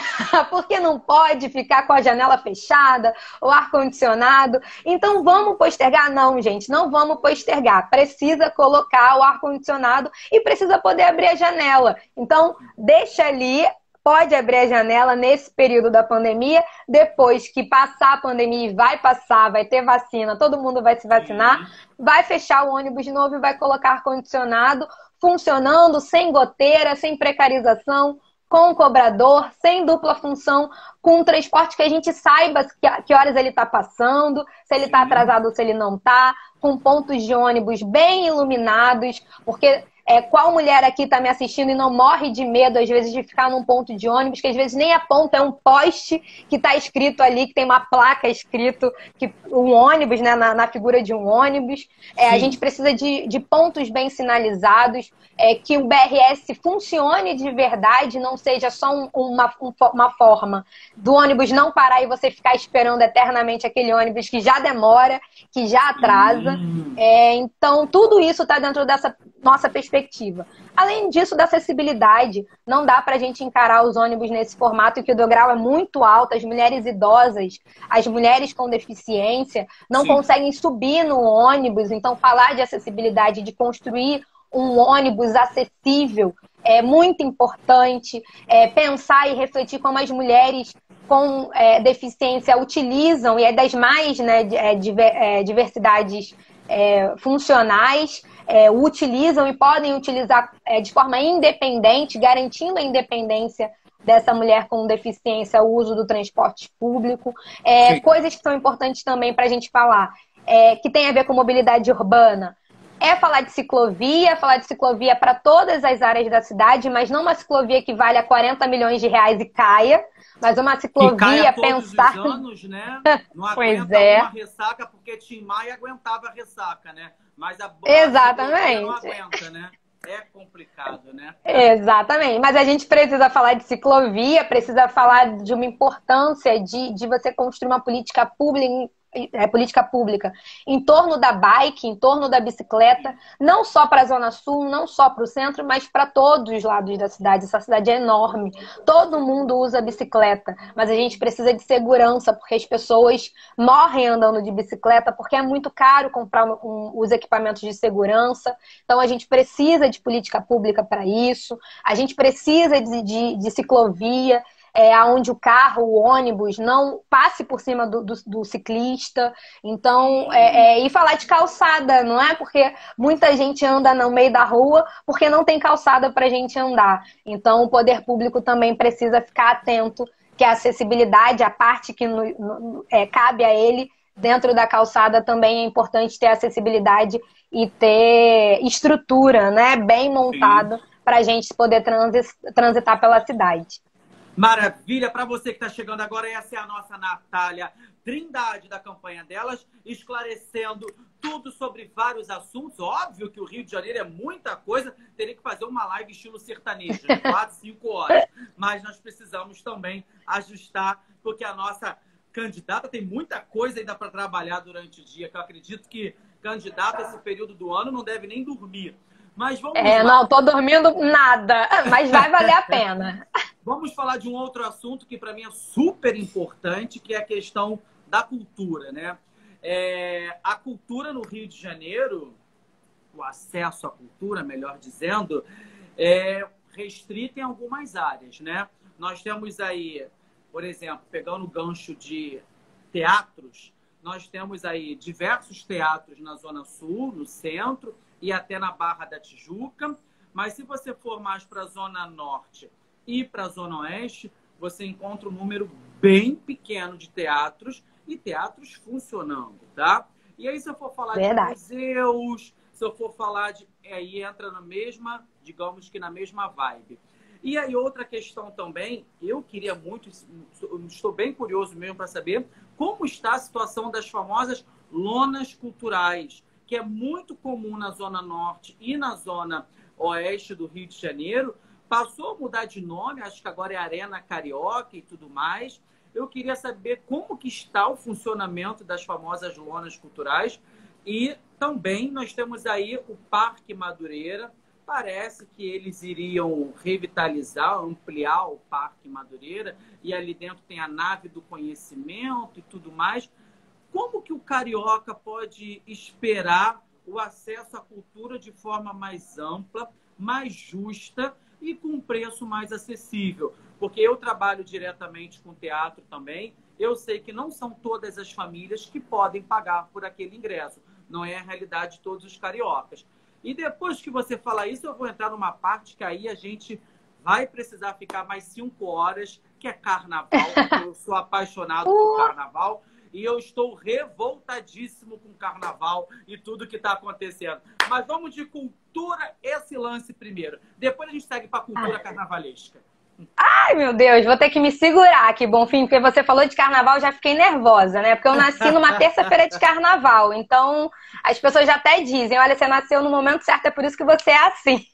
Porque não pode ficar com a janela fechada, o ar-condicionado. Então vamos postergar? Não, gente, não vamos postergar. Precisa colocar o ar-condicionado e precisa poder abrir a janela. Então deixa ali. Pode abrir a janela nesse período da pandemia, depois que passar a pandemia, vai passar, vai ter vacina, todo mundo vai se vacinar, vai fechar o ônibus de novo e vai colocar ar-condicionado funcionando, sem goteira, sem precarização, com cobrador, sem dupla função, com um transporte que a gente saiba que horas ele está passando, se ele está atrasado ou se ele não está, com pontos de ônibus bem iluminados, porque qual mulher aqui está me assistindo e não morre de medo, às vezes, de ficar num ponto de ônibus, que às vezes nem a ponta é um poste que está escrito ali, que tem uma placa escrito, que um ônibus, né, na figura de um ônibus. A gente precisa de pontos bem sinalizados, que o BRS funcione de verdade, não seja só uma forma do ônibus não parar e você ficar esperando eternamente aquele ônibus que já demora, que já atrasa. Então, tudo isso está dentro dessa nossa perspectiva. Além disso, da acessibilidade, não dá para a gente encarar os ônibus nesse formato que o degrau é muito alto, as mulheres idosas, as mulheres com deficiência não conseguem subir no ônibus, então falar de acessibilidade, de construir um ônibus acessível é muito importante, pensar e refletir como as mulheres com deficiência utilizam, e é das mais, né, diversidades funcionais, utilizam e podem utilizar de forma independente, garantindo a independência dessa mulher com deficiência, o uso do transporte público. Coisas que são importantes também para a gente falar, que tem a ver com mobilidade urbana. Falar de ciclovia para todas as áreas da cidade, mas não uma ciclovia que vale a 40 milhões de reais e caia, mas uma ciclovia pensar... Todos os anos, né? Não pois aguenta uma ressaca, porque Tim Maia aguentava a ressaca, né? Mas a exatamente. Não aguenta, né? É complicado, né? Exatamente. Mas a gente precisa falar de ciclovia, precisa falar de uma importância de você construir uma política pública em torno da bike, em torno da bicicleta, não só para a Zona Sul, não só para o centro, mas para todos os lados da cidade. Essa cidade é enorme. Todo mundo usa bicicleta, mas a gente precisa de segurança, porque as pessoas morrem andando de bicicleta, porque é muito caro comprar os equipamentos de segurança. Então a gente precisa de política pública para isso, a gente precisa de ciclovia, onde o carro, o ônibus não passe por cima do ciclista. Então, e falar de calçada, não é? Porque muita gente anda no meio da rua porque não tem calçada para a gente andar. Então, o poder público também precisa ficar atento que a acessibilidade, a parte que cabe a ele, dentro da calçada também é importante ter acessibilidade e ter estrutura, né, bem montada para a gente poder transitar pela cidade. Maravilha! Para você que está chegando agora, essa é a nossa Natália Trindade da campanha delas, esclarecendo tudo sobre vários assuntos. Óbvio que o Rio de Janeiro é muita coisa, teria que fazer uma live estilo sertanejo, 4, 5 horas. Mas nós precisamos também ajustar, porque a nossa candidata tem muita coisa ainda para trabalhar durante o dia, que eu acredito que candidato esse período do ano não deve nem dormir. Mas vamos lá. Não tô dormindo nada, mas vai valer a pena. Vamos falar de um outro assunto que para mim é super importante, que é a questão da cultura, né? A cultura no Rio de Janeiro, o acesso à cultura, melhor dizendo, é restrito em algumas áreas, né? Nós temos aí, por exemplo, pegando o gancho de teatros, nós temos aí diversos teatros na Zona Sul, no centro e até na Barra da Tijuca. Mas se você for mais para a Zona Norte e para a Zona Oeste, você encontra um número bem pequeno de teatros e teatros funcionando, tá? E aí, se eu for falar de museus, se eu for falar de... Aí entra na mesma, digamos que na mesma vibe. E aí, outra questão também, eu queria muito, estou bem curioso mesmo para saber como está a situação das famosas lonas culturais, que é muito comum na Zona Norte e na Zona Oeste do Rio de Janeiro. Passou a mudar de nome, acho que agora é Arena Carioca e tudo mais. Eu queria saber como que está o funcionamento das famosas lonas culturais. E também nós temos aí o Parque Madureira. Parece que eles iriam revitalizar, ampliar o Parque Madureira. E ali dentro tem a nave do conhecimento e tudo mais. Como que o carioca pode esperar o acesso à cultura de forma mais ampla, mais justa e com um preço mais acessível? Porque eu trabalho diretamente com teatro também, eu sei que não são todas as famílias que podem pagar por aquele ingresso. Não é a realidade de todos os cariocas. E depois que você falar isso, eu vou entrar numa parte que aí a gente vai precisar ficar mais 5 horas, que é carnaval, porque eu sou apaixonado por carnaval. E eu estou revoltadíssimo com o carnaval e tudo que está acontecendo. Mas vamos de cultura, esse lance primeiro. Depois a gente segue para a cultura carnavalesca. Ai, meu Deus, vou ter que me segurar aqui, Bonfim, porque você falou de carnaval, já fiquei nervosa, né? Porque eu nasci numa terça-feira de carnaval, então as pessoas já até dizem, olha, você nasceu no momento certo, é por isso que você é assim.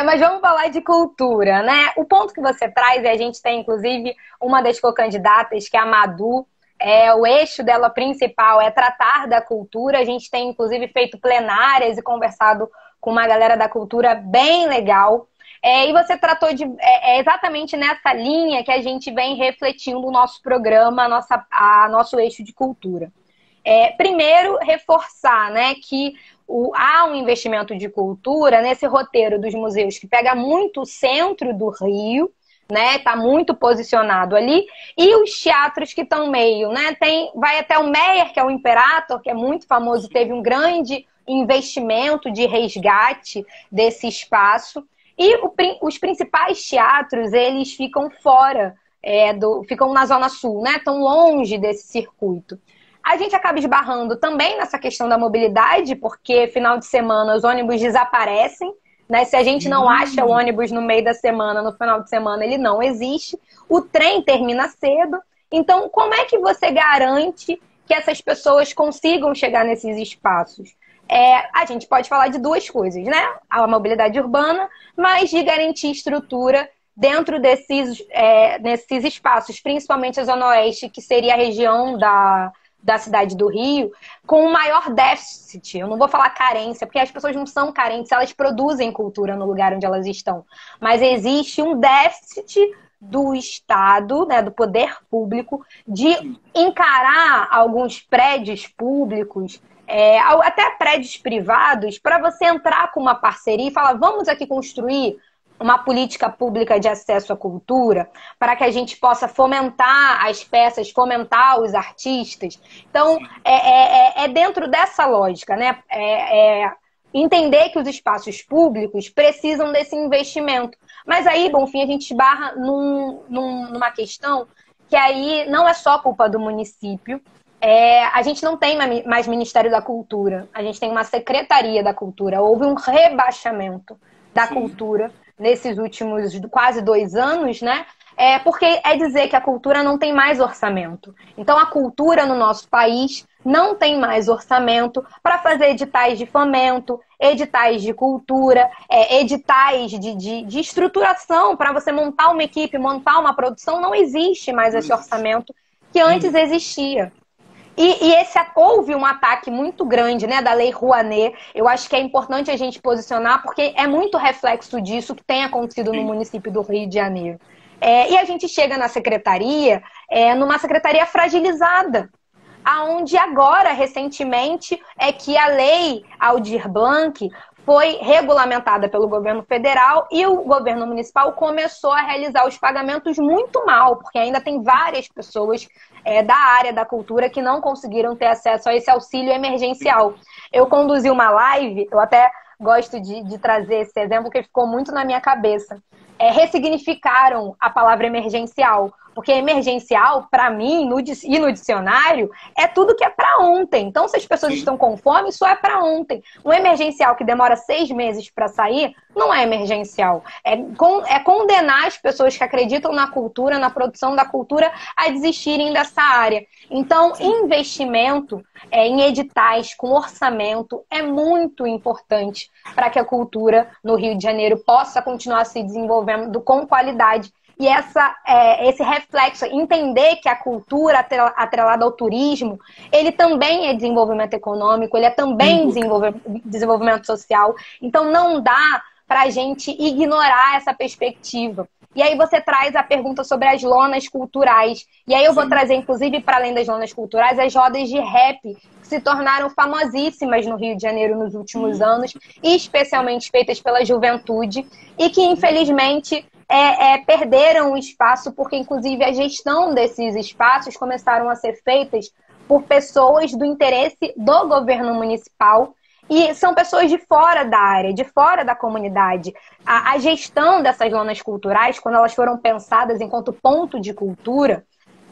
Mas vamos falar de cultura, né? O ponto que você traz, e a gente tem, inclusive, uma das co-candidatas, que é a Madu, o eixo dela principal é tratar da cultura. A gente tem, inclusive, feito plenárias e conversado com uma galera da cultura bem legal. E você tratou de... exatamente nessa linha que a gente vem refletindo o nosso programa, nosso eixo de cultura. Primeiro, reforçar, né, que há um investimento de cultura nesse roteiro dos museus que pega muito o centro do Rio, né? Tá muito posicionado ali. E os teatros que estão meio, né? Vai até o Meyer, que é o Imperator, que é muito famoso, teve um grande investimento de resgate desse espaço. E os principais teatros, eles ficam fora, ficam na Zona Sul, né? Estão longe desse circuito. A gente acaba esbarrando também nessa questão da mobilidade, porque final de semana os ônibus desaparecem, né? Se a gente não acha o ônibus no meio da semana, no final de semana ele não existe. O trem termina cedo. Então, como é que você garante que essas pessoas consigam chegar nesses espaços? A gente pode falar de duas coisas, né? A mobilidade urbana, mas de garantir estrutura dentro desses espaços, principalmente a Zona Oeste, que seria a região da cidade do Rio, com um maior déficit. Eu não vou falar carência, porque as pessoas não são carentes, elas produzem cultura no lugar onde elas estão. Mas existe um déficit do Estado, né, do poder público, de encarar alguns prédios públicos, até prédios privados, para você entrar com uma parceria e falar, vamos aqui construir uma política pública de acesso à cultura, para que a gente possa fomentar as peças, fomentar os artistas. Então, dentro dessa lógica, né? Entender que os espaços públicos precisam desse investimento. Mas aí, Bonfim, a gente esbarra numa questão que aí não é só culpa do município. A gente não tem mais Ministério da Cultura, a gente tem uma Secretaria da Cultura. Houve um rebaixamento da cultura nesses últimos quase 2 anos, né? Porque dizer que a cultura não tem mais orçamento. Então, a cultura no nosso país não tem mais orçamento para fazer editais de fomento, editais de cultura, editais de estruturação para você montar uma equipe, montar uma produção. Não existe mais esse orçamento que antes existia. E houve um ataque muito grande, né, da Lei Rouanet. Eu acho que é importante a gente posicionar, porque é muito reflexo disso que tem acontecido no município do Rio de Janeiro. E a gente chega na secretaria, numa secretaria fragilizada, aonde agora, recentemente, que a Lei Aldir Blanc foi regulamentada pelo governo federal e o governo municipal começou a realizar os pagamentos muito mal, porque ainda tem várias pessoas da área da cultura que não conseguiram ter acesso a esse auxílio emergencial. Eu conduzi uma live, eu até gosto de trazer esse exemplo que ficou muito na minha cabeça. Ressignificaram a palavra emergencial. Porque emergencial, para mim, e no dicionário, é tudo que é para ontem. Então, se as pessoas estão com fome, isso é para ontem. Um emergencial que demora 6 meses para sair, não é emergencial. É condenar as pessoas que acreditam na cultura, na produção da cultura, a desistirem dessa área. Então, investimento em editais, com orçamento, é muito importante para que a cultura no Rio de Janeiro possa continuar se desenvolvendo com qualidade. E esse reflexo, entender que a cultura atrelada ao turismo, ele também é desenvolvimento econômico, ele é também desenvolvimento social. Então, não dá para a gente ignorar essa perspectiva. E aí você traz a pergunta sobre as lonas culturais. E aí eu vou trazer, inclusive, para além das lonas culturais, as rodas de rap, que se tornaram famosíssimas no Rio de Janeiro nos últimos anos, especialmente feitas pela juventude, e que, infelizmente, perderam o espaço, porque, inclusive, a gestão desses espaços começaram a ser feitas por pessoas do interesse do governo municipal, e são pessoas de fora da área, de fora da comunidade. A gestão dessas lonas culturais, quando elas foram pensadas enquanto ponto de cultura,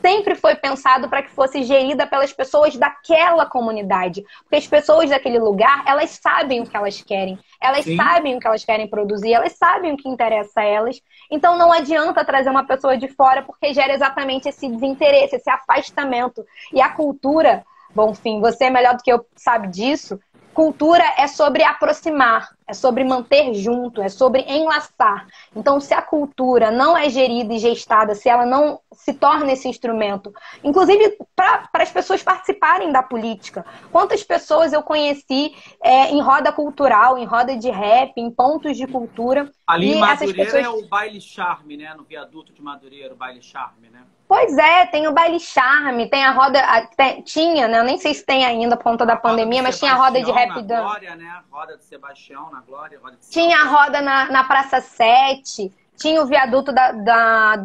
sempre foi pensado para que fosse gerida pelas pessoas daquela comunidade. Porque as pessoas daquele lugar, elas sabem o que elas querem. Elas sabem o que elas querem produzir, elas sabem o que interessa a elas. Então não adianta trazer uma pessoa de fora, porque gera exatamente esse desinteresse, esse afastamento. E a cultura, bom, enfim, você é melhor do que eu sabe disso. Cultura é sobre aproximar, é sobre manter junto, é sobre enlaçar. Então, se a cultura não é gerida e gestada, se ela não se torna esse instrumento, inclusive para as pessoas participarem da política. Quantas pessoas eu conheci em roda cultural, em roda de rap, em pontos de cultura. Ali em Madureira é o baile charme, né? No viaduto de Madureira, o baile charme, né? Pois é, tem o baile charme, tem a roda... Tinha, né? Eu nem sei se tem ainda por conta da pandemia, mas tinha a roda de rap na Glória, né? A roda do Sebastião na Glória. Tinha a roda na Praça 7, tinha o viaduto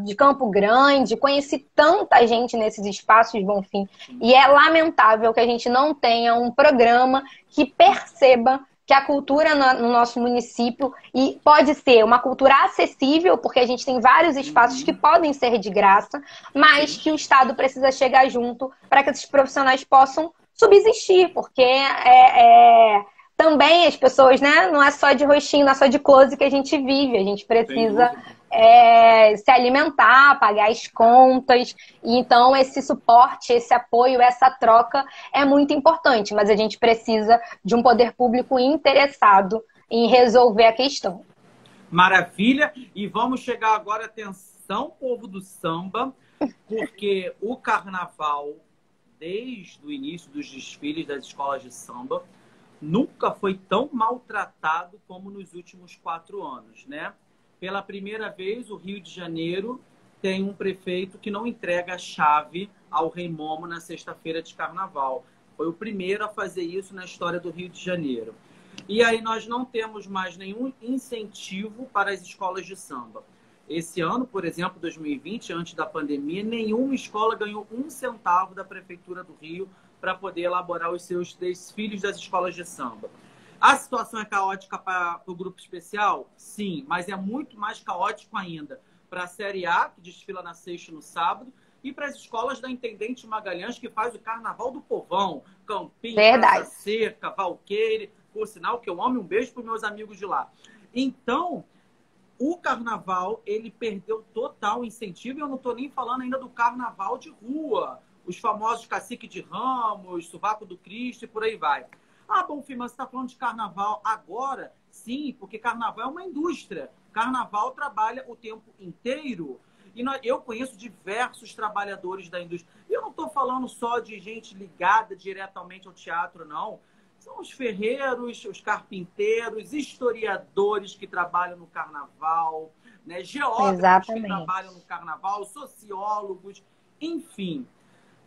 de Campo Grande. Conheci tanta gente nesses espaços, Bonfim. E é lamentável que a gente não tenha um programa que perceba que a cultura no nosso município e pode ser uma cultura acessível, porque a gente tem vários espaços que podem ser de graça, mas que o Estado precisa chegar junto para que esses profissionais possam subsistir, porque também as pessoas, né? Não é só de rostinho, não é só de close que a gente vive, a gente precisa se alimentar, pagar as contas. E então esse suporte, esse apoio, essa troca é muito importante, mas a gente precisa de um poder público interessado em resolver a questão. Maravilha! E vamos chegar agora, atenção, povo do samba, porque o carnaval, desde o início dos desfiles das escolas de samba, nunca foi tão maltratado como nos últimos 4 anos, né? Pela primeira vez, o Rio de Janeiro tem um prefeito que não entrega a chave ao Rei Momo na sexta-feira de carnaval. Foi o primeiro a fazer isso na história do Rio de Janeiro. E aí nós não temos mais nenhum incentivo para as escolas de samba. Esse ano, por exemplo, 2020, antes da pandemia, nenhuma escola ganhou 1 centavo da Prefeitura do Rio para poder elaborar os seus desfiles das escolas de samba. A situação é caótica para o grupo especial? Sim, mas é muito mais caótico ainda para a Série A, que desfila na sexta e no sábado, e para as escolas da Intendente Magalhães, que faz o Carnaval do Povão, Campinho, Praça Seca, Valqueire, por sinal que eu amo, um beijo para os meus amigos de lá. Então, o Carnaval, ele perdeu total incentivo, e eu não estou nem falando ainda do Carnaval de rua, os famosos Cacique de Ramos, Sovaco do Cristo e por aí vai. Ah, bom, Fih, mas você está falando de carnaval agora? Sim, porque carnaval é uma indústria. Carnaval trabalha o tempo inteiro. E eu conheço diversos trabalhadores da indústria. E eu não estou falando só de gente ligada diretamente ao teatro, não. São os ferreiros, os carpinteiros, historiadores que trabalham no carnaval, né? Geógrafos que trabalham no carnaval, sociólogos, enfim.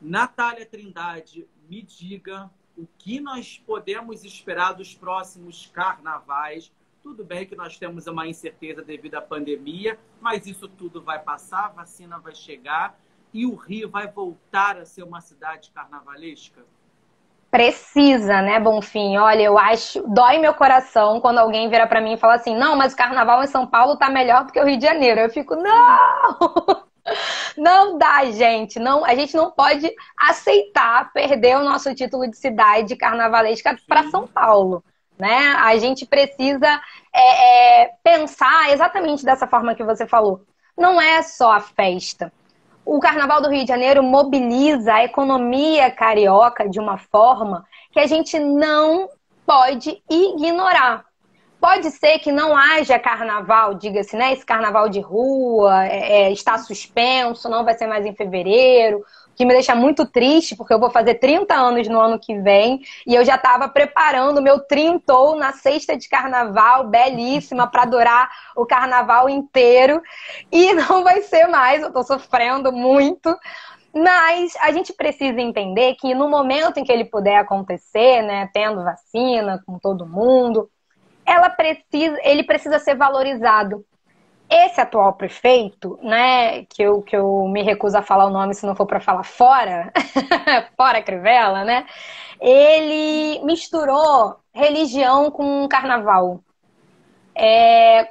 Natália Trindade, me diga o que nós podemos esperar dos próximos carnavais. Tudo bem que nós temos uma incerteza devido à pandemia, mas isso tudo vai passar, a vacina vai chegar E o Rio vai voltar a ser uma cidade carnavalesca? Precisa, né, Bonfim? Olha, eu acho, dói meu coração quando alguém vira pra mim e fala assim, não, mas o carnaval em São Paulo tá melhor do que o Rio de Janeiro. Eu fico, não! Não dá, gente. Não, a gente não pode aceitar perder o nosso título de cidade carnavalesca para São Paulo, né? A gente precisa pensar exatamente dessa forma que você falou. Não é só a festa. O Carnaval do Rio de Janeiro mobiliza a economia carioca de uma forma que a gente não pode ignorar. Pode ser que não haja carnaval, diga-se, né? Esse carnaval de rua está suspenso, não vai ser mais em fevereiro, o que me deixa muito triste, porque eu vou fazer 30 anos no ano que vem e eu já estava preparando o meu trintou na sexta de carnaval, belíssima, para durar o carnaval inteiro. E não vai ser mais, eu estou sofrendo muito. Mas a gente precisa entender que no momento em que ele puder acontecer, né, tendo vacina com todo mundo, ele precisa ser valorizado. Esse atual prefeito, né, que eu me recuso a falar o nome se não for para falar fora, fora Crivella, né, ele misturou religião com carnaval.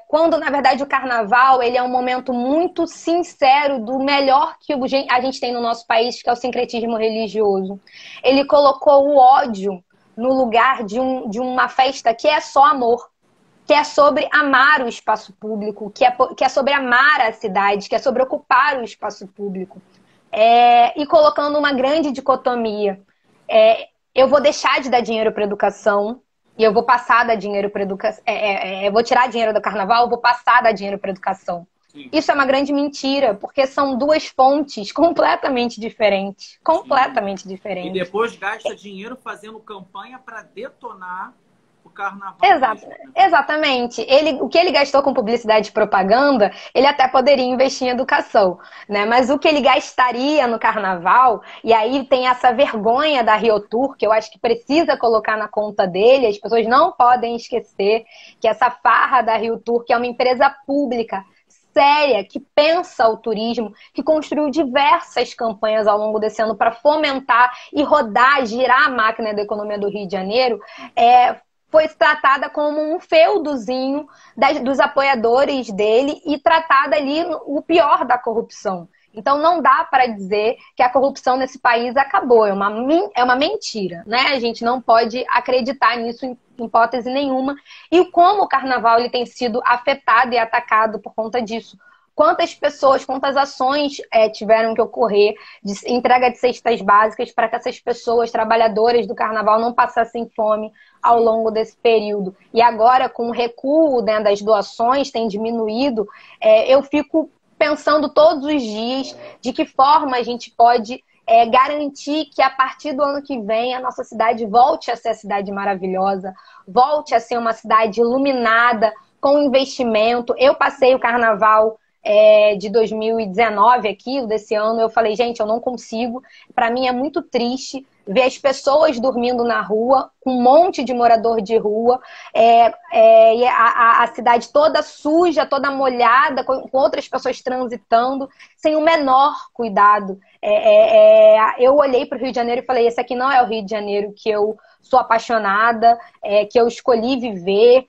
Quando, na verdade, o carnaval ele é um momento muito sincero do melhor que a gente tem no nosso país, que é o sincretismo religioso. Ele colocou o ódio no lugar de uma festa que é só amor, que é sobre amar o espaço público, que é sobre amar a cidade, que é sobre ocupar o espaço público. E colocando uma grande dicotomia. Eu vou deixar de dar dinheiro para educação e eu vou passar a dar dinheiro para educação. Eu vou tirar dinheiro do carnaval, eu vou passar a dar dinheiro para educação. Sim. Isso é uma grande mentira, porque são duas fontes completamente diferentes. Completamente diferentes. E depois gasta dinheiro fazendo campanha para detonar o carnaval. Exatamente. O que ele gastou com publicidade e propaganda, ele até poderia investir em educação, né? Mas o que ele gastaria no carnaval, e aí tem essa vergonha da Rio Tour, que eu acho que precisa colocar na conta dele, as pessoas não podem esquecer que essa farra da Rio Tour, que é uma empresa pública, séria, que pensa o turismo, que construiu diversas campanhas ao longo desse ano para fomentar e rodar, girar a máquina da economia do Rio de Janeiro, foi tratada como um feudozinho dos apoiadores dele e tratada ali o pior da corrupção. Então não dá para dizer que a corrupção nesse país acabou, é uma mentira, né? A gente não pode acreditar nisso em hipótese nenhuma. E como o carnaval ele tem sido afetado e atacado por conta disso. Quantas pessoas, quantas ações tiveram que ocorrer de entrega de cestas básicas para que essas pessoas, trabalhadoras do carnaval, não passassem fome ao longo desse período. E agora, com o recuo, né, das doações, tem diminuído, eu fico pensando todos os dias de que forma a gente pode garantir que a partir do ano que vem a nossa cidade volte a ser a cidade maravilhosa, volte a ser uma cidade iluminada, com investimento. Eu passei o carnaval de 2019 aqui, desse ano, eu falei, gente, eu não consigo, para mim é muito triste ver as pessoas dormindo na rua, com um monte de morador de rua, e a cidade toda suja, toda molhada, com outras pessoas transitando, sem o menor cuidado. Eu olhei para o Rio de Janeiro e falei, esse aqui não é o Rio de Janeiro que eu sou apaixonada, que eu escolhi viver,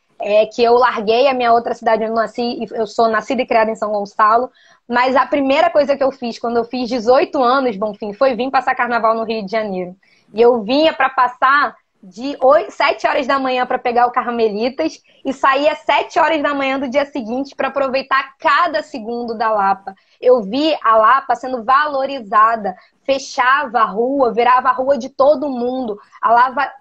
que eu larguei a minha outra cidade onde eu nasci, eu sou nascida e criada em São Gonçalo, mas a primeira coisa que eu fiz quando eu fiz 18 anos, Bonfim, foi vir passar carnaval no Rio de Janeiro. E eu vinha para passar de 7 horas da manhã para pegar o Carmelitas e saía 7 horas da manhã do dia seguinte para aproveitar cada segundo da Lapa. Eu vi a Lapa sendo valorizada, fechava a rua, virava a rua de todo mundo. A Lapa,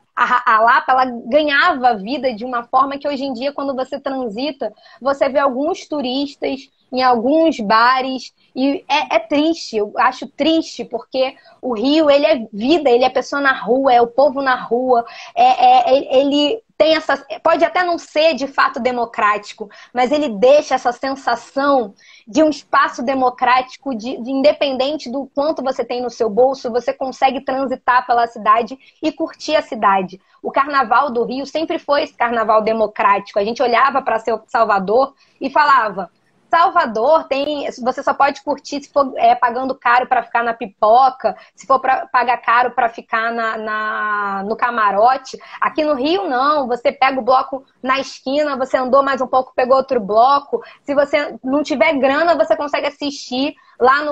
ela ganhava vida de uma forma que hoje em dia, quando você transita, você vê alguns turistas em alguns bares e é triste, eu acho triste, porque o Rio, ele é vida, ele é pessoa na rua, é o povo na rua, ele tem essa, pode até não ser de fato democrático, mas ele deixa essa sensação de um espaço democrático, de independente do quanto você tem no seu bolso, você consegue transitar pela cidade e curtir a cidade. O carnaval do Rio sempre foi esse carnaval democrático. A gente olhava para Salvador e falava, Salvador você só pode curtir se for pagando caro para ficar na pipoca, se for pagar caro para ficar no camarote. Aqui no Rio, não. Você pega o bloco na esquina, você andou mais um pouco, pegou outro bloco. Se você não tiver grana, você consegue assistir lá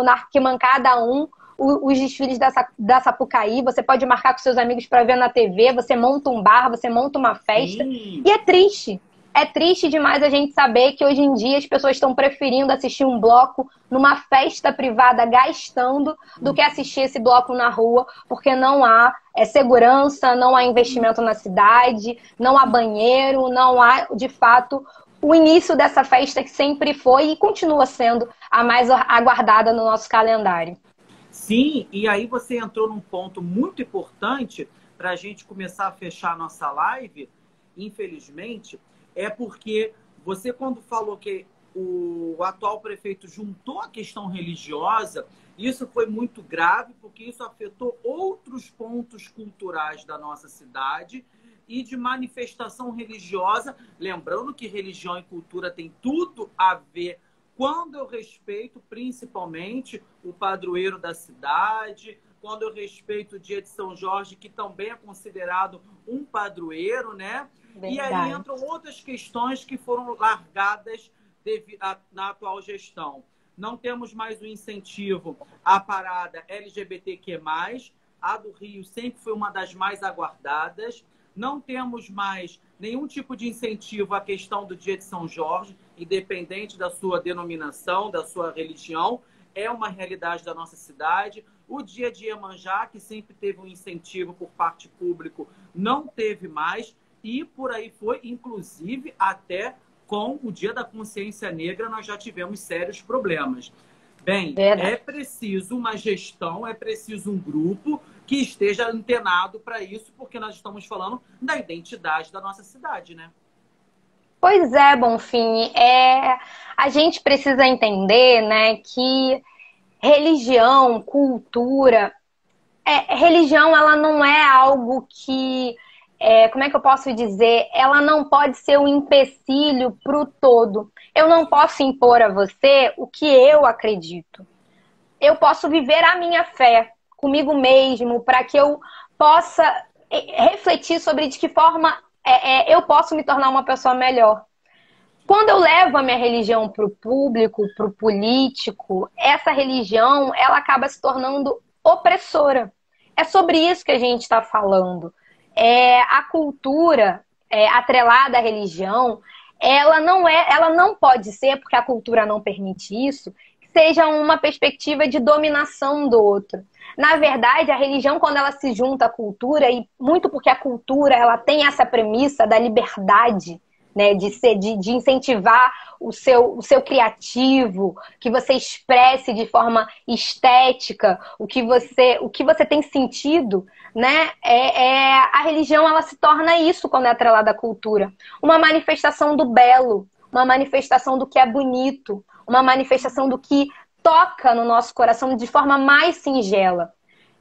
na Arquibancada 1 os desfiles da Sapucaí. Você pode marcar com seus amigos para ver na TV, você monta um bar, você monta uma festa. Sim. E é triste. É triste demais a gente saber que hoje em dia as pessoas estão preferindo assistir um bloco numa festa privada gastando do que assistir esse bloco na rua, porque não há segurança, não há investimento na cidade, não há banheiro, não há, de fato, o início dessa festa que sempre foi e continua sendo a mais aguardada no nosso calendário. Sim, e aí você entrou num ponto muito importante para a gente começar a fechar a nossa live, infelizmente. É porque você, quando falou que o atual prefeito juntou a questão religiosa, isso foi muito grave, porque isso afetou outros pontos culturais da nossa cidade e de manifestação religiosa. Lembrando que religião e cultura tem tudo a ver quando eu respeito, principalmente, o padroeiro da cidade, quando eu respeito o dia de São Jorge, que também é considerado um padroeiro, né? Verdade. E aí entram outras questões que foram largadas na atual gestão. Não temos mais o incentivo à parada LGBTQ+, a do Rio sempre foi uma das mais aguardadas. Não temos mais nenhum tipo de incentivo à questão do dia de São Jorge, independente da sua denominação, da sua religião, é uma realidade da nossa cidade. O dia de Iemanjá, que sempre teve um incentivo por parte pública, não teve mais. E por aí foi, inclusive, até com o Dia da Consciência Negra, nós já tivemos sérios problemas. Bem, é preciso uma gestão, é preciso um grupo que esteja antenado para isso, porque nós estamos falando da identidade da nossa cidade, né? Pois é, Bonfim. A gente precisa entender, né, que religião, cultura... religião, ela não é algo que... como é que eu posso dizer? Ela não pode ser um empecilho para o todo. Eu não posso impor a você o que eu acredito. Eu posso viver a minha fé comigo mesmo, para que eu possa refletir sobre de que forma eu posso me tornar uma pessoa melhor. Quando eu levo a minha religião para o público, para o político, essa religião ela acaba se tornando opressora. É sobre isso que a gente está falando. A cultura atrelada à religião, ela não pode ser, porque a cultura não permite isso, que seja uma perspectiva de dominação do outro. Na verdade, a religião, quando ela se junta à cultura, e muito porque a cultura ela tem essa premissa da liberdade, né, de incentivar o seu criativo, que você expresse de forma estética o que você tem sentido, né? A religião ela se torna isso quando é atrelada à cultura. Uma manifestação do belo, uma manifestação do que é bonito, uma manifestação do que toca no nosso coração de forma mais singela.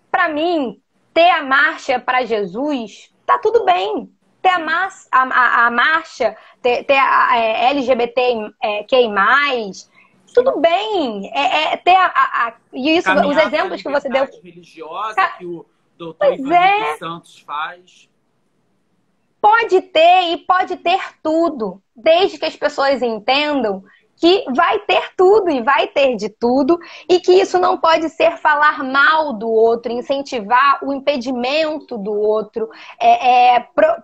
Para mim, ter a marcha para Jesus, tá tudo bem. Ter a marcha, ter a LGBTQI+, tudo bem. E isso, os exemplos que você deu... religiosa que o doutor Ivan Santos faz. Pode ter e pode ter tudo, desde que as pessoas entendam que vai ter tudo e vai ter de tudo, e que isso não pode ser falar mal do outro, incentivar o impedimento do outro,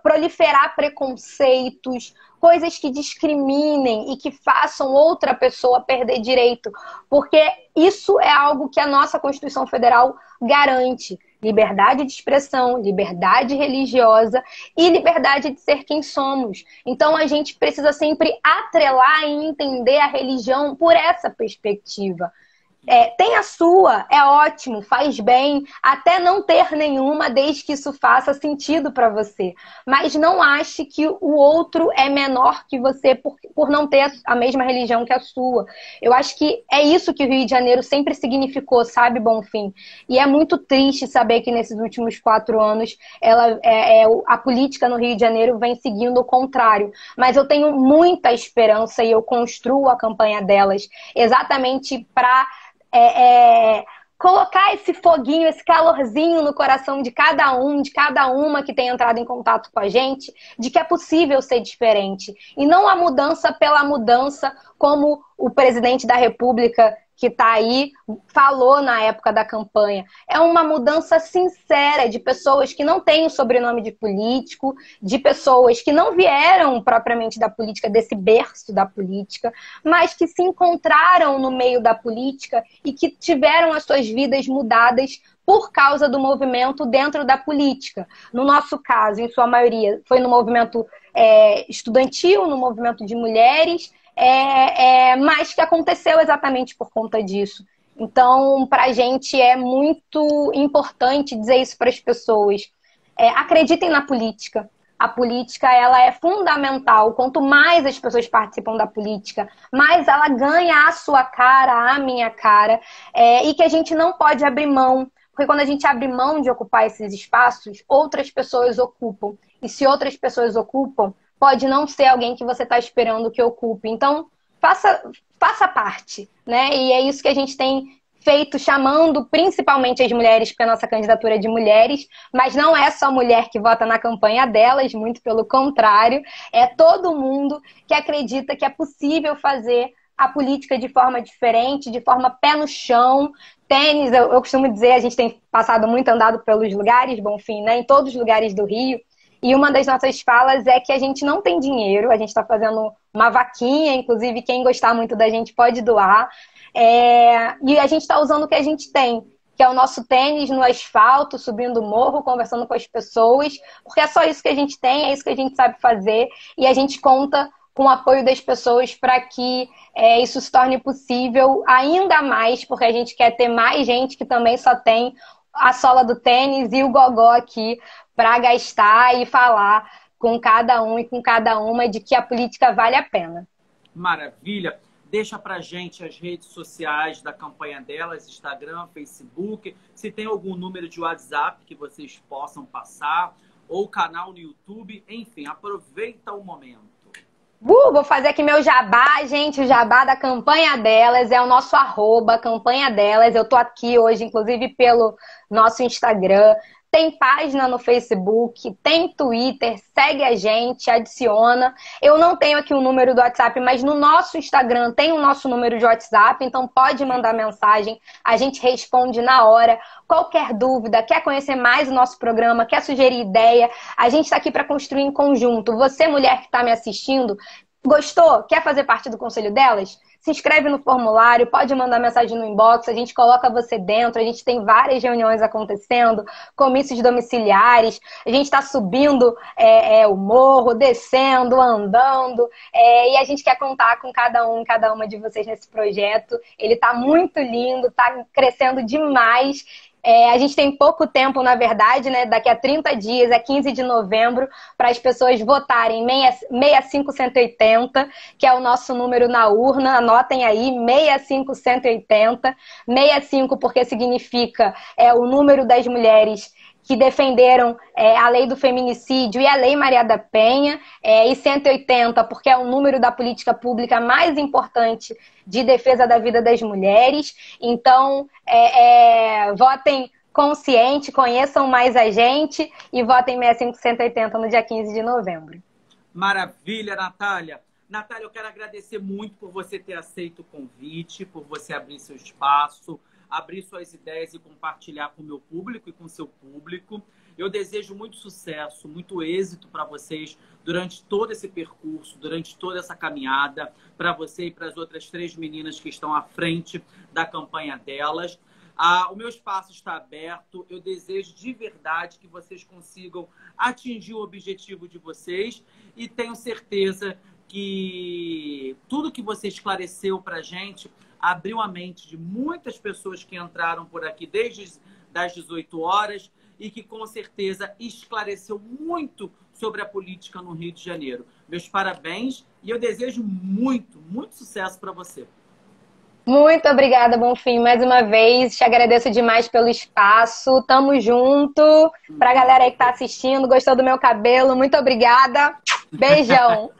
proliferar preconceitos, coisas que discriminem e que façam outra pessoa perder direito, porque isso é algo que a nossa Constituição Federal garante. Liberdade de expressão, liberdade religiosa e liberdade de ser quem somos. Então a gente precisa sempre atrelar e entender a religião por essa perspectiva. Tem a sua, é ótimo, faz bem, até não ter nenhuma, desde que isso faça sentido para você. Mas não ache que o outro é menor que você por não ter a mesma religião que a sua. Eu acho que é isso que o Rio de Janeiro sempre significou, sabe, Bonfim? E é muito triste saber que nesses últimos 4 anos a política no Rio de Janeiro vem seguindo o contrário. Mas eu tenho muita esperança e eu construo a campanha delas exatamente para colocar esse foguinho, esse calorzinho no coração de cada um, de cada uma que tem entrado em contato com a gente, de que é possível ser diferente. E não a mudança pela mudança, como o presidente da República que está aí falou na época da campanha. É uma mudança sincera de pessoas que não têm o sobrenome de político, de pessoas que não vieram propriamente da política, desse berço da política, mas que se encontraram no meio da política e que tiveram as suas vidas mudadas por causa do movimento dentro da política. No nosso caso, em sua maioria, foi no movimento estudantil, no movimento de mulheres, mas que aconteceu exatamente por conta disso. Então, para a gente é muito importante dizer isso para as pessoas. Acreditem na política. A política ela é fundamental. Quanto mais as pessoas participam da política, mais ela ganha a sua cara, a minha cara, e que a gente não pode abrir mão. Porque quando a gente abre mão de ocupar esses espaços, outras pessoas ocupam. E se outras pessoas ocupam, pode não ser alguém que você está esperando que ocupe. Então, faça parte, né? E é isso que a gente tem feito, chamando principalmente as mulheres, porque a nossa candidatura é de mulheres, mas não é só mulher que vota na campanha delas, muito pelo contrário, é todo mundo que acredita que é possível fazer a política de forma diferente, de forma pé no chão. Tênis, eu costumo dizer, a gente tem passado muito andado pelos lugares, Bonfim, né? Em todos os lugares do Rio. E uma das nossas falas é que a gente não tem dinheiro, a gente está fazendo uma vaquinha, inclusive quem gostar muito da gente pode doar. E a gente está usando o que a gente tem, que é o nosso tênis no asfalto, subindo o morro, conversando com as pessoas, porque é só isso que a gente tem, é isso que a gente sabe fazer, e a gente conta com o apoio das pessoas para que isso se torne possível ainda mais, porque a gente quer ter mais gente que também só tem a sola do tênis e o gogó aqui para gastar e falar com cada um e com cada uma de que a política vale a pena. Maravilha. Deixa pra gente as redes sociais da campanha delas, Instagram, Facebook, se tem algum número de WhatsApp que vocês possam passar, ou canal no YouTube, enfim, aproveita o momento. Vou fazer aqui meu jabá, gente, o jabá da campanha delas, é o nosso @ campanha delas. Eu tô aqui hoje, inclusive, pelo nosso Instagram. Tem página no Facebook, tem Twitter, segue a gente, adiciona. Eu não tenho aqui o número do WhatsApp, mas no nosso Instagram tem o nosso número de WhatsApp, então pode mandar mensagem, a gente responde na hora. Qualquer dúvida, quer conhecer mais o nosso programa, quer sugerir ideia, a gente está aqui para construir em conjunto. Você, mulher que está me assistindo, gostou? Quer fazer parte do conselho delas? Se inscreve no formulário, pode mandar mensagem no inbox, a gente coloca você dentro, a gente tem várias reuniões acontecendo, comícios domiciliares, a gente está subindo o morro, descendo, andando, e a gente quer contar com cada uma de vocês nesse projeto. Ele está muito lindo, está crescendo demais. A gente tem pouco tempo, na verdade, né? Daqui a 30 dias, é 15 de novembro, para as pessoas votarem 65180, que é o nosso número na urna. Anotem aí, 65180. 65 porque significa o número das mulheres que defenderam a lei do feminicídio e a lei Maria da Penha, e 180 porque é o número da política pública mais importante de defesa da vida das mulheres. Então, votem consciente, conheçam mais a gente e votem 65180 no dia 15 de novembro. Maravilha, Natália. Natália, eu quero agradecer muito por você ter aceito o convite, por você abrir seu espaço, abrir suas ideias e compartilhar com o meu público e com o seu público. Eu desejo muito sucesso, muito êxito para vocês durante todo esse percurso, durante toda essa caminhada, para você e para as outras 3 meninas que estão à frente da campanha delas. O meu espaço está aberto. Eu desejo de verdade que vocês consigam atingir o objetivo de vocês e tenho certeza que tudo que você esclareceu para a gente abriu a mente de muitas pessoas que entraram por aqui desde as 18 horas e que com certeza esclareceu muito sobre a política no Rio de Janeiro. Meus parabéns e eu desejo muito, muito sucesso para você. Muito obrigada, Bonfim, mais uma vez. Te agradeço demais pelo espaço. Tamo junto. Pra galera aí que tá assistindo, gostou do meu cabelo, muito obrigada. Beijão.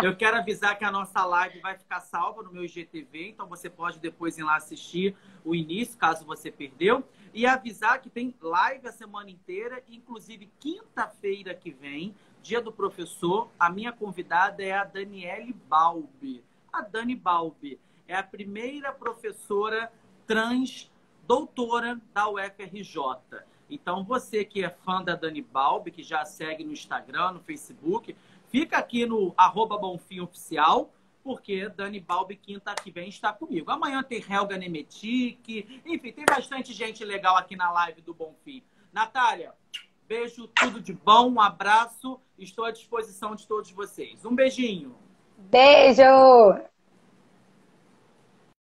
Eu quero avisar que a nossa live vai ficar salva no meu IGTV, então você pode depois ir lá assistir o início, caso você perdeu. E avisar que tem live a semana inteira, inclusive quinta-feira que vem, dia do professor, a minha convidada é a Daniele Balbi. A Dani Balbi é a primeira professora trans doutora da UFRJ. Então, você que é fã da Dani Balbi, que já segue no Instagram, no Facebook, fica aqui no @bonfimoficial, porque Dani Balbi, quinta que vem, está comigo. Amanhã tem Helga Nemetic, enfim, tem bastante gente legal aqui na live do Bonfim. Natália, beijo, tudo de bom, um abraço, estou à disposição de todos vocês. Um beijinho. Beijo!